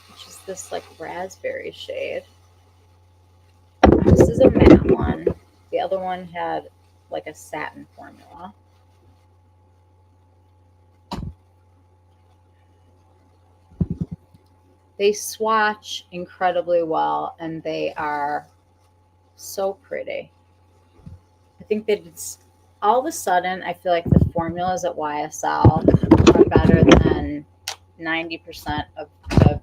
which is this like raspberry shade. This is a matte one. The other one had like a satin formula. They swatch incredibly well and they are so pretty. I think that it's all of a sudden, I feel like the formulas at YSL are better than 90% of the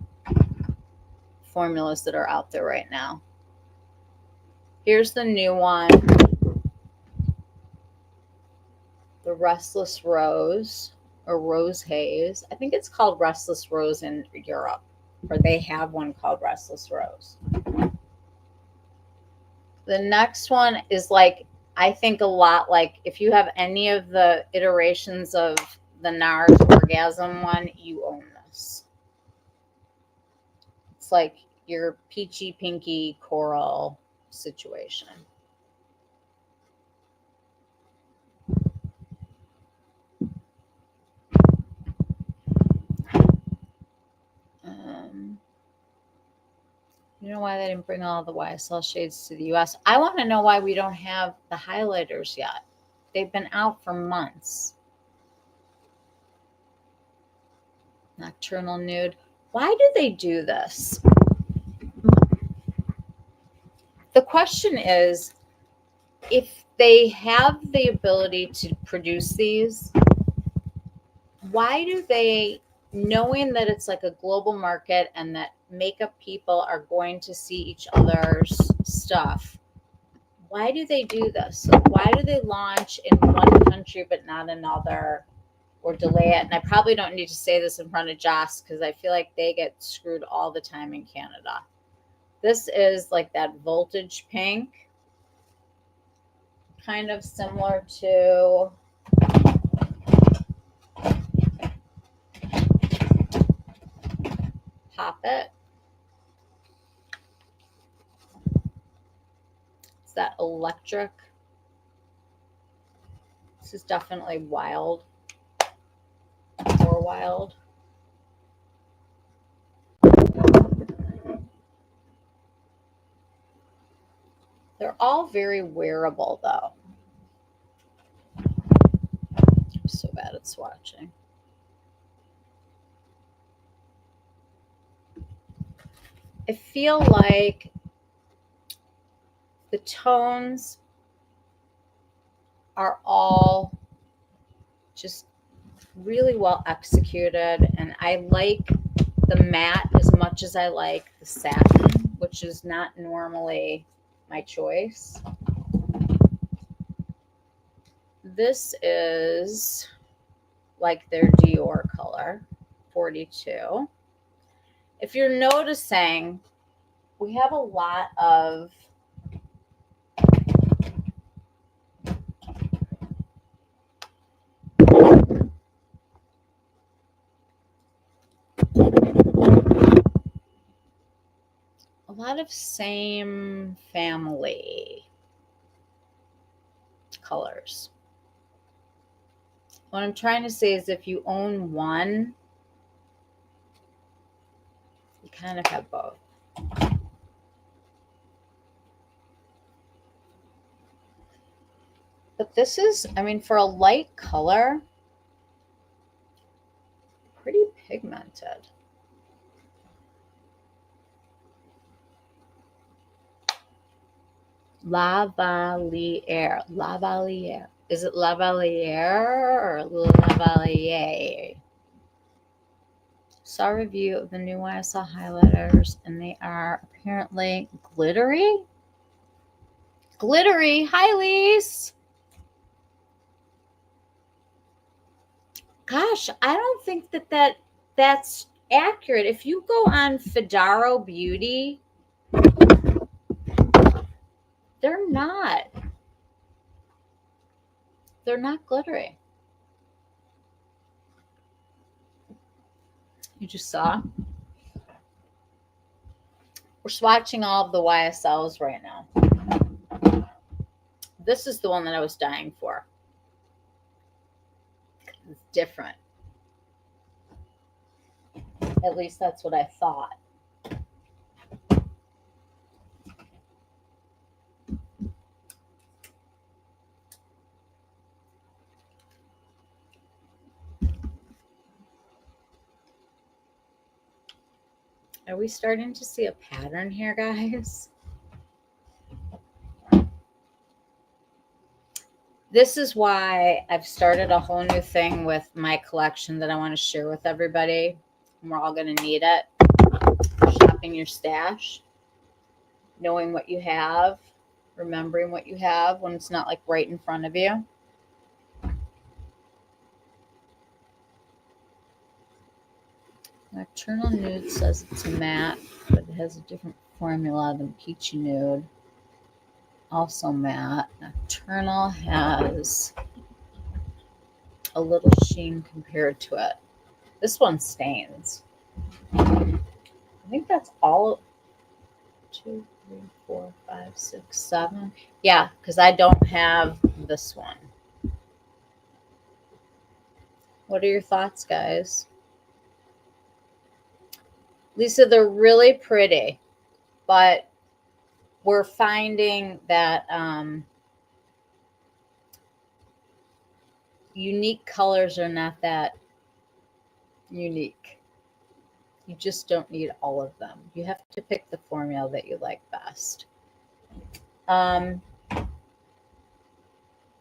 formulas that are out there right now. Here's the new one, the Restless Rose or Rose Haze. I think it's called Restless Rose in Europe, or they have one called Restless Rose. The next one is like, I think a lot like if you have any of the iterations of the NARS Orgasm one, you own this. It's like your peachy pinky coral situation. You know why they didn't bring all the YSL shades to the US? I want to know why we don't have the highlighters yet. They've been out for months. Nocturnal Nude. Why do they do this? The question is, if they have the ability to produce these, why do they, knowing that it's like a global market and that makeup people are going to see each other's stuff, why do they do this? Why do they launch in one country but not another, or delay it? And I probably don't need to say this in front of Joss because I feel like they get screwed all the time in Canada. This is like that voltage pink, kind of similar to Pop It. It's that electric. This is definitely wild. More wild. They're all very wearable, though. I'm so bad at swatching. I feel like the tones are all just really well executed, and I like the matte as much as I like the satin, which is not normally my choice. This is like their Dior color, 42. If you're noticing, we have a lot of same family colors. What I'm trying to say is if you own one, you kind of have both. But this is, I mean, for a light color, pretty pigmented. Lavalier. Lavalier. Is it Lavalier or Lavalier? Saw a review of the new YSL highlighters, and they are apparently glittery. Glittery. Hi, Lise. Gosh, I don't think that's accurate. If you go on Fedaro Beauty, they're not glittery. You just saw. We're swatching all of the YSLs right now. This is the one that I was dying for. It's different. At least that's what I thought. Are we starting to see a pattern here, guys? This is why I've started a whole new thing with my collection that I want to share with everybody. And we're all going to need it. Shopping your stash. Knowing what you have. Remembering what you have when it's not like right in front of you. Nocturnal Nude says it's matte, but it has a different formula than Peachy Nude. Also matte. Nocturnal has a little sheen compared to it. This one stains. I think that's all. 2, 3, 4, 5, 6, 7. Yeah, because I don't have this one. What are your thoughts, guys? Lisa, they're really pretty, but we're finding that unique colors are not that unique. You just don't need all of them. You have to pick the formula that you like best. I'm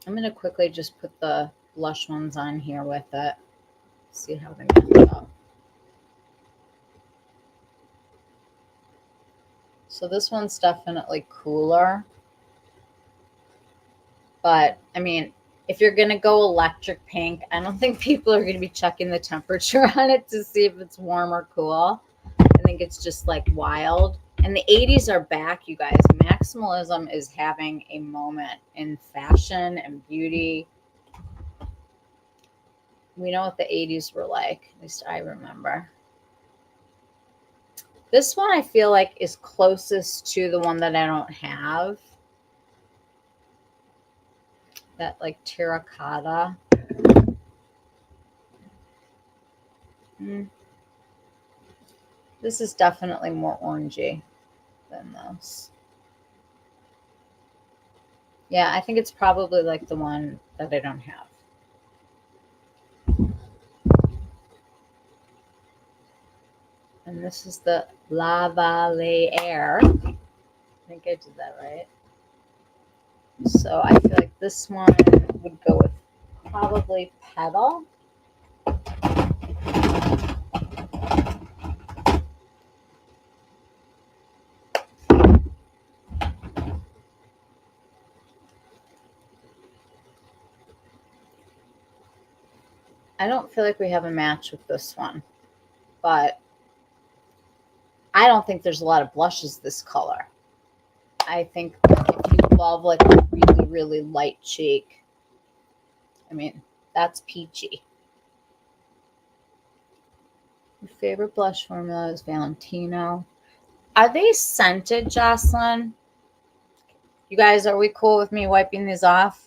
going to quickly just put the blush ones on here with it. See how they match up. So this one's definitely cooler. But, I mean, if you're going to go electric pink, I don't think people are going to be checking the temperature on it to see if it's warm or cool. I think it's just like wild. And the 80s are back, you guys. Maximalism is having a moment in fashion and beauty. We know what the 80s were like. At least I remember. This one I feel like is closest to the one that I don't have. That like terracotta. This is definitely more orangey than this. Yeah, I think it's probably like the one that I don't have. And this is the Lavalier. I think I did that right. So I feel like this one would go with probably Petal. I don't feel like we have a match with this one, but I don't think there's a lot of blushes this color. I think if you love like a really, really light cheek, I mean, that's peachy. Your favorite blush formula is Valentino. Are they scented, Jocelyn? You guys, are we cool with me wiping these off?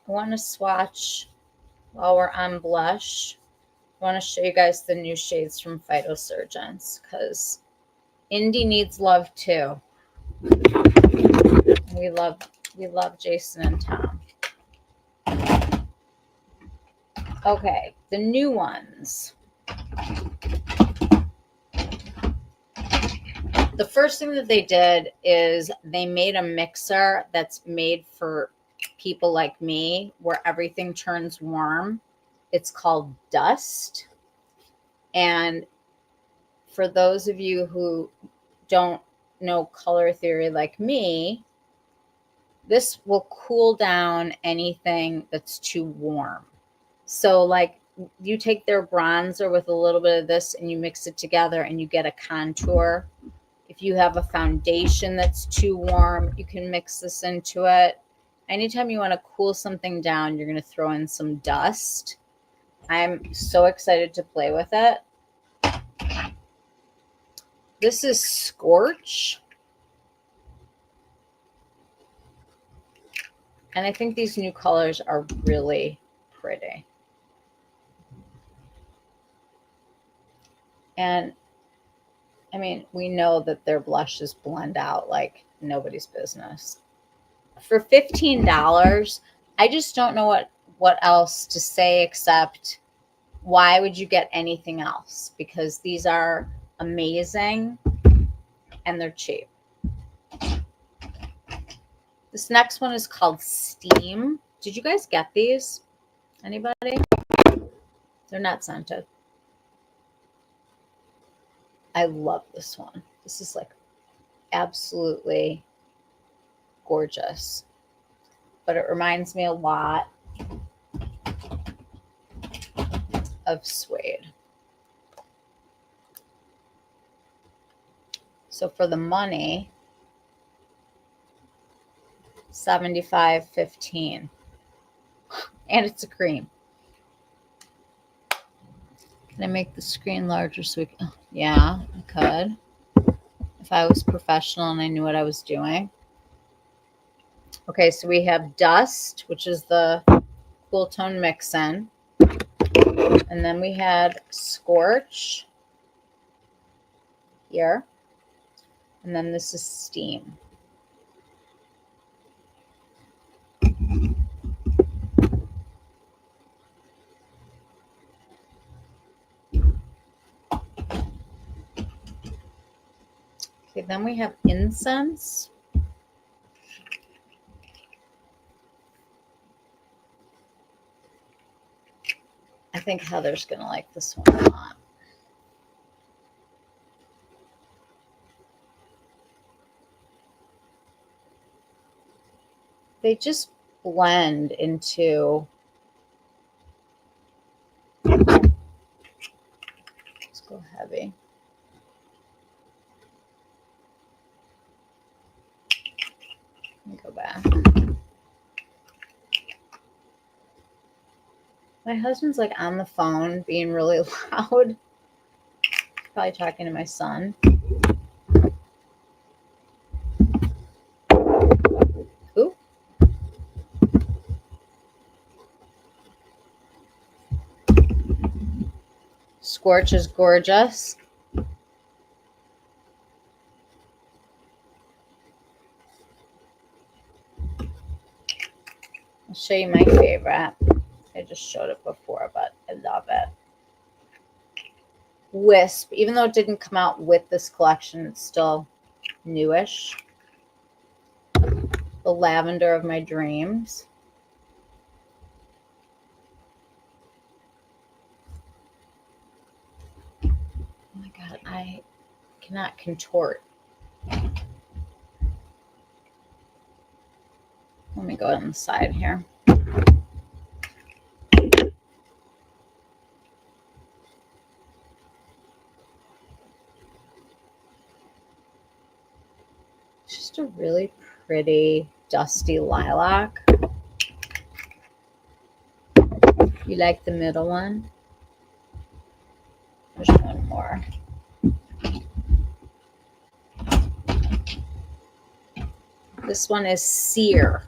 I want to swatch while we're on blush. I want to show you guys the new shades from Phytosurgeons because Indy needs love too. We love Jason and Tom. Okay, the new ones. The first thing that they did is they made a mixer that's made for people like me where everything turns warm. It's called Dust. And for those of you who don't know color theory like me, this will cool down anything that's too warm. So like you take their bronzer with a little bit of this and you mix it together and you get a contour. If you have a foundation that's too warm, you can mix this into it. Anytime you want to cool something down, you're going to throw in some Dust. I'm so excited to play with it. This is Scorch. And I think these new colors are really pretty. And I mean, we know that their blushes blend out like nobody's business. For $15, I just don't know what else to say except why would you get anything else? Because these are amazing and they're cheap. This next one is called Steam. Did you guys get these? Anybody? They're not scented. I love this one. This is like absolutely gorgeous. But it reminds me a lot of Suede. So for the money, $75.15. And it's a cream. Can I make the screen larger so we can? Yeah, I could. If I was professional and I knew what I was doing. Okay, so we have Dust, which is the Cool Tone Mix-In. And then we had Scorch here. And then this is Steam. Okay, then we have Incense. I think Heather's going to like this one a lot. They just blend into... Let's go heavy. Let me go back. My husband's like on the phone being really loud. Probably talking to my son. Ooh. Scorch is gorgeous. I'll show you my favorite. I just showed it before, but I love it. Wisp, even though it didn't come out with this collection, it's still newish. The lavender of my dreams. Oh my God, I cannot contort. Let me go on the side here. Just a really pretty dusty lilac. You like the middle one? There's one more. This one is Sear.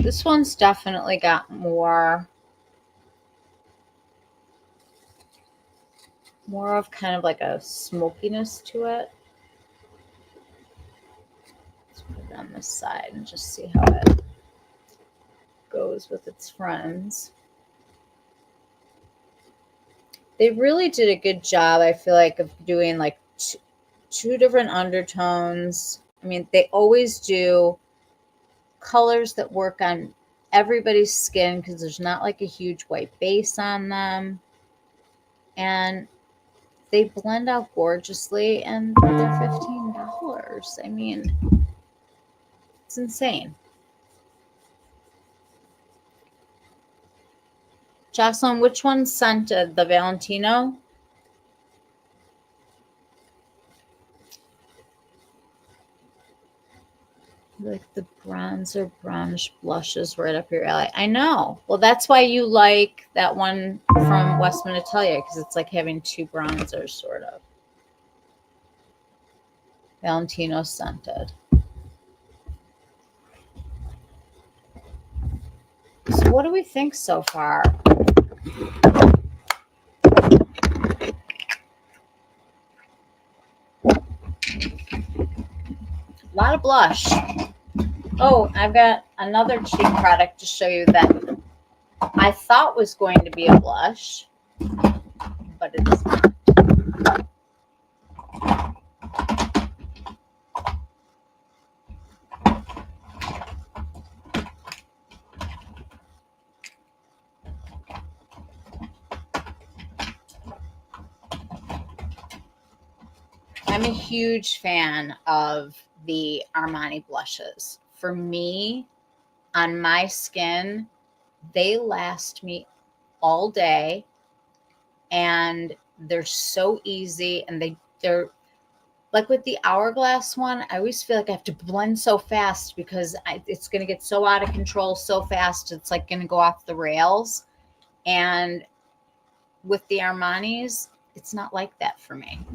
This one's definitely got more of kind of like a smokiness to it. Let's put it on this side and just see how it goes with its friends. They really did a good job, I feel like, of doing like two different undertones. I mean, they always do colors that work on everybody's skin because there's not like a huge white base on them. And they blend out gorgeously, and they're $15. I mean, it's insane. Jocelyn, which one scented? The Valentino? Like the bronzer, brownish blushes right up your alley. I know. Well, that's why you like that one from Westman Atelier, because it's like having two bronzers, sort of. Valentino scented. So what do we think so far? A lot of blush. Oh, I've got another cheap product to show you that I thought was going to be a blush, but it is not. I'm a huge fan of the Armani blushes. For me, on my skin, they last me all day, and they're so easy, and they're like with the Hourglass one, I always feel like I have to blend so fast because it's going to get so out of control so fast, it's like going to go off the rails. And with the Armanis, it's not like that for me.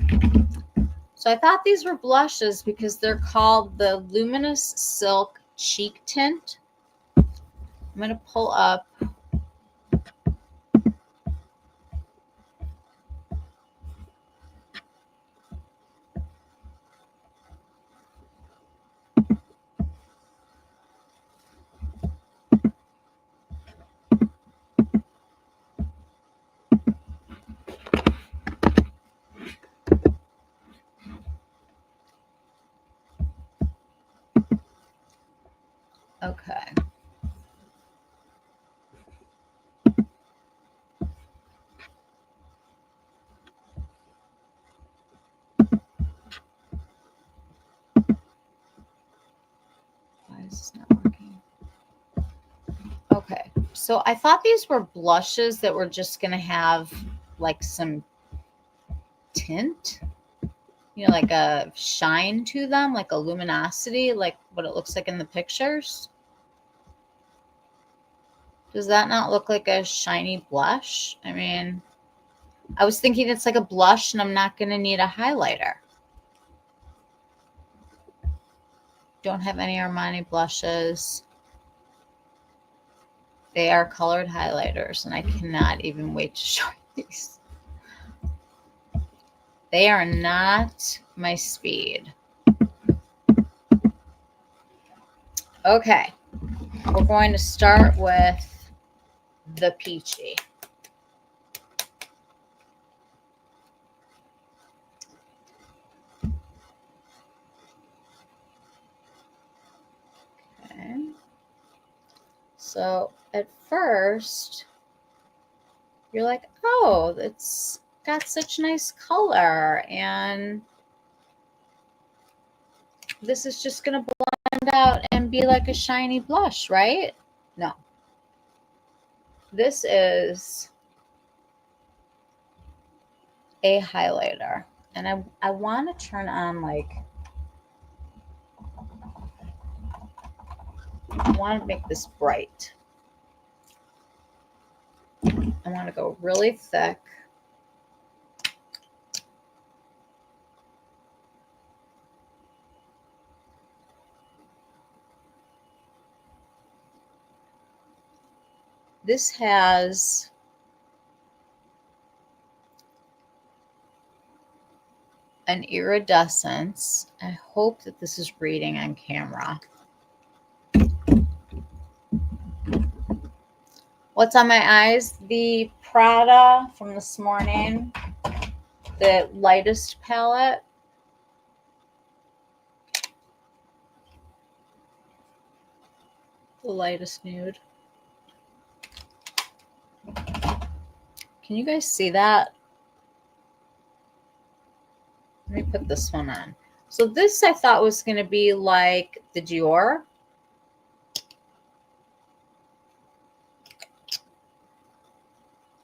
So I thought these were blushes because they're called the Luminous Silk Cheek Tint. I'm going to pull up. Okay. Why is this not working? Okay. So I thought these were blushes that were just going to have like some tint. you know, like a shine to them, like a luminosity, like what it looks like in the pictures. Does that not look like a shiny blush? I mean, I was thinking it's like a blush and I'm not going to need a highlighter. Don't have any Armani blushes. They are colored highlighters, and I cannot even wait to show you these. They are not my speed. Okay, we're going to start with the peachy. Okay. So at first, you're like, oh, it's got such nice color, and this is just going to blend out and be like a shiny blush, right? No. This is a highlighter, and I want to turn on, like, I want to make this bright. I want to go really thick. This has an iridescence. I hope that this is reading on camera. What's on my eyes? The Prada from this morning, the lightest palette. The lightest nude. Can you guys see that? Let me put this one on. So this I thought was going to be like the Dior.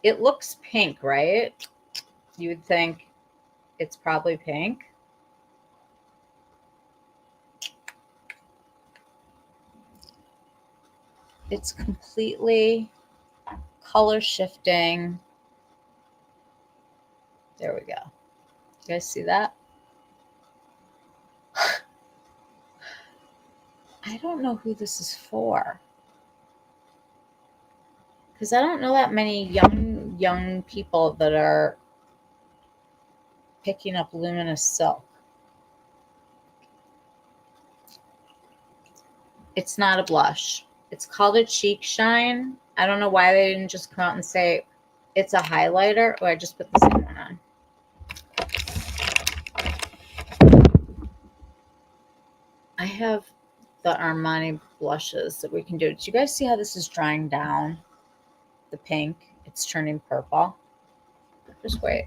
It looks pink, right? You would think it's probably pink. It's completely color shifting. There we go. You guys see that? I don't know who this is for, because I don't know that many young people that are picking up luminous silk. It's not a blush. It's called a cheek shine. I don't know why they didn't just come out and say it's a highlighter. Oh, I just put the same one on. I have the Armani blushes that we can do. Do you guys see how this is drying down? The pink, it's turning purple. Just wait.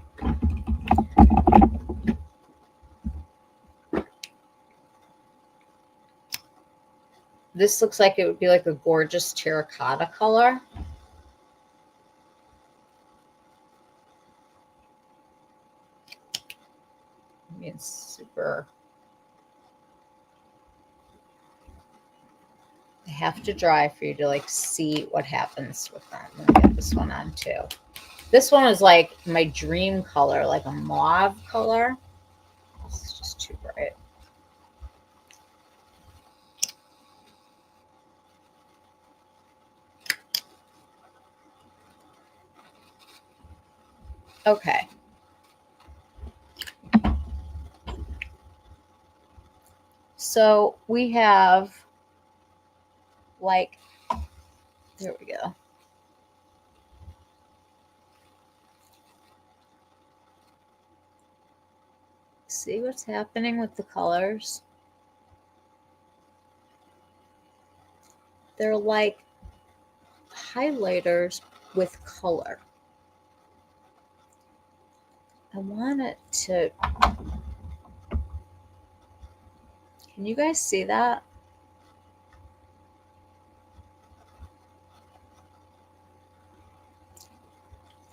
This looks like it would be like a gorgeous terracotta color. I mean, it's super. They have to dry for you to like see what happens with them. Let me get this one on too. This one is like my dream color, like a mauve color. It's just too bright. Okay. So we have like, there we go. See what's happening with the colors? They're like highlighters with color. I want it to, can you guys see that?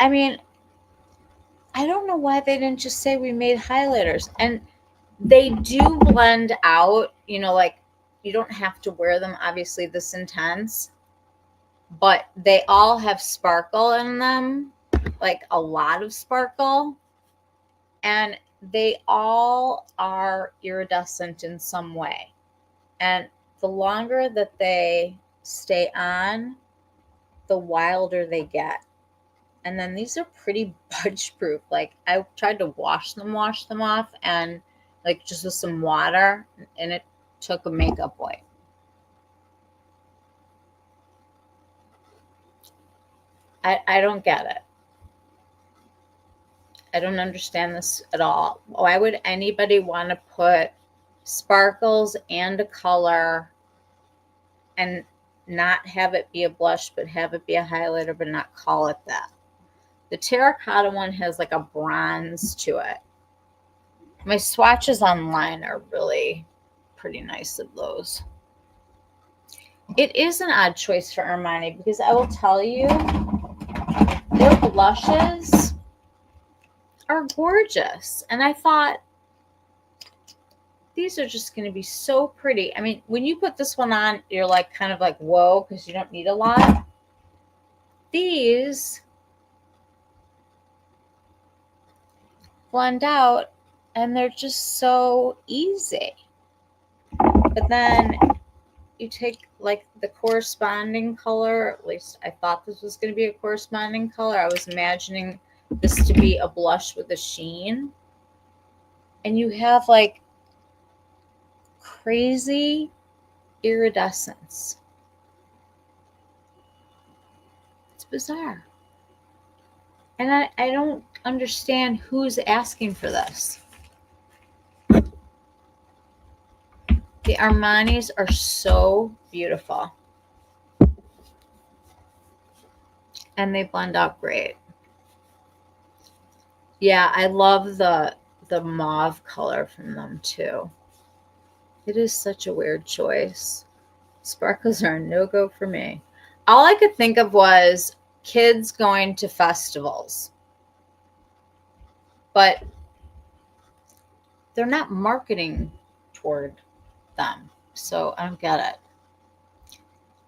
I mean, I don't know why they didn't just say we made highlighters. And They do blend out, you know, like you don't have to wear them obviously this intense, but they all have sparkle in them, like a lot of sparkle. And they all are iridescent in some way. And the longer that they stay on, the wilder they get. And then these are pretty budge proof. Like I tried to wash them off, and like just with some water, and it took a makeup wipe. I don't get it. I don't understand this at all. Why would anybody want to put sparkles and a color and not have it be a blush, but have it be a highlighter, but not call it that? The terracotta one has like a bronze to it. My swatches online are really pretty nice of those. It is an odd choice for Armani because I will tell you, their blushes are gorgeous. And I thought, these are just going to be so pretty. I mean, when you put this one on, you're like kind of like, whoa, because you don't need a lot. These blend out and they're just so easy. But then you take like the corresponding color, at least I thought this was going to be a corresponding color. I was imagining this to be a blush with a sheen. And you have like crazy iridescence. It's bizarre. And I don't understand who's asking for this. The Armanis are so beautiful. And they blend out great. Yeah, I love the mauve color from them too. It is such a weird choice. Sparkles are a no-go for me. All I could think of was kids going to festivals. But they're not marketing toward them. So I don't get it.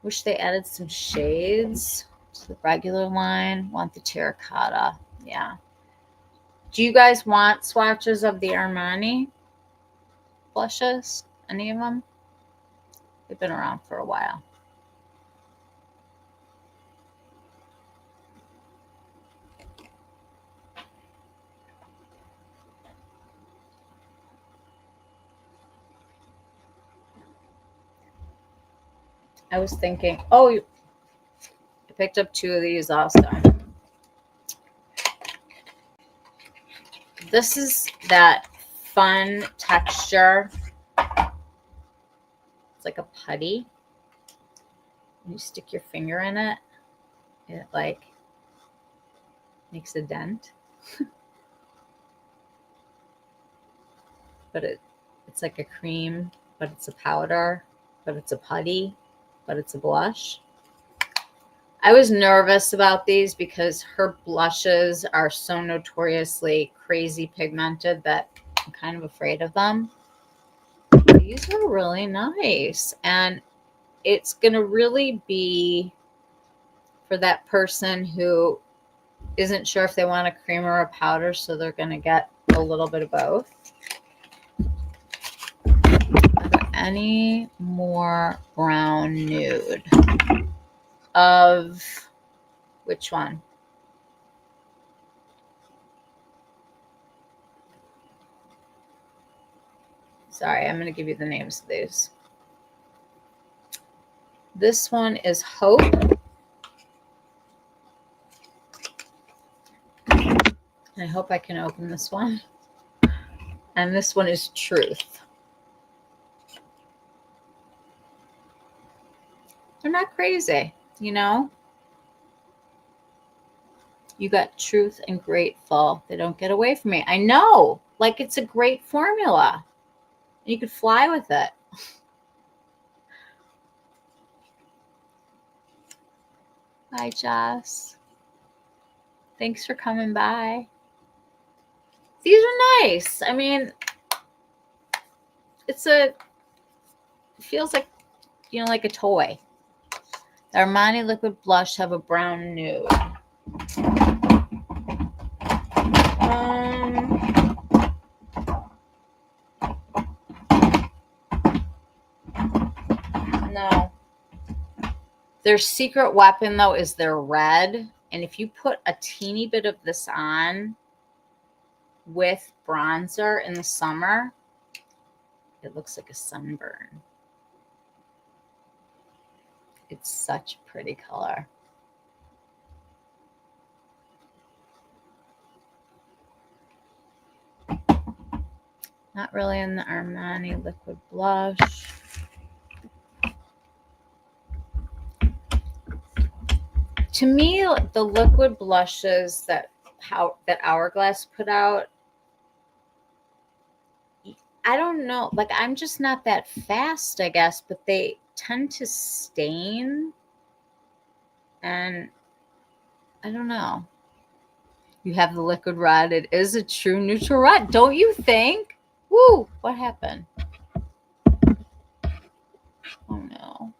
Wish they added some shades to the regular line. Want the terracotta. Yeah. Do you guys want swatches of the Armani blushes? Any of them? They've been around for a while. I was thinking, oh, I picked up 2 of these also. This is that fun texture. It's like a putty. You stick your finger in it. It like makes a dent. But it's like a cream, but it's a powder, but it's a putty, but it's a blush. I was nervous about these because her blushes are so notoriously crazy pigmented that I'm kind of afraid of them. These are really nice. And it's going to really be for that person who isn't sure if they want a cream or a powder, so they're going to get a little bit of both. Are there any more brown nude? Of which one? Sorry, I'm going to give you the names of these. This one is Hope. I hope I can open this one. And this one is Truth. They're not crazy, you know? You got Truth and Grateful. They don't get away from me. I know. Like, it's a great formula. You could fly with it. Hi, Joss. Thanks for coming by. These are nice. I mean, it feels like, like a toy. The Armani Liquid Blush have a brown nude. No. Their secret weapon, though, is their red. And if you put a teeny bit of this on with bronzer in the summer, it looks like a sunburn. It's such a pretty color. Not really in the Armani Liquid Blush. To me, the liquid blushes that Hourglass put out, I don't know. Like, I'm just not that fast, I guess, but they tend to stain. And I don't know. You have the liquid red. It is a true neutral red, don't you think? Woo! What happened? Oh no.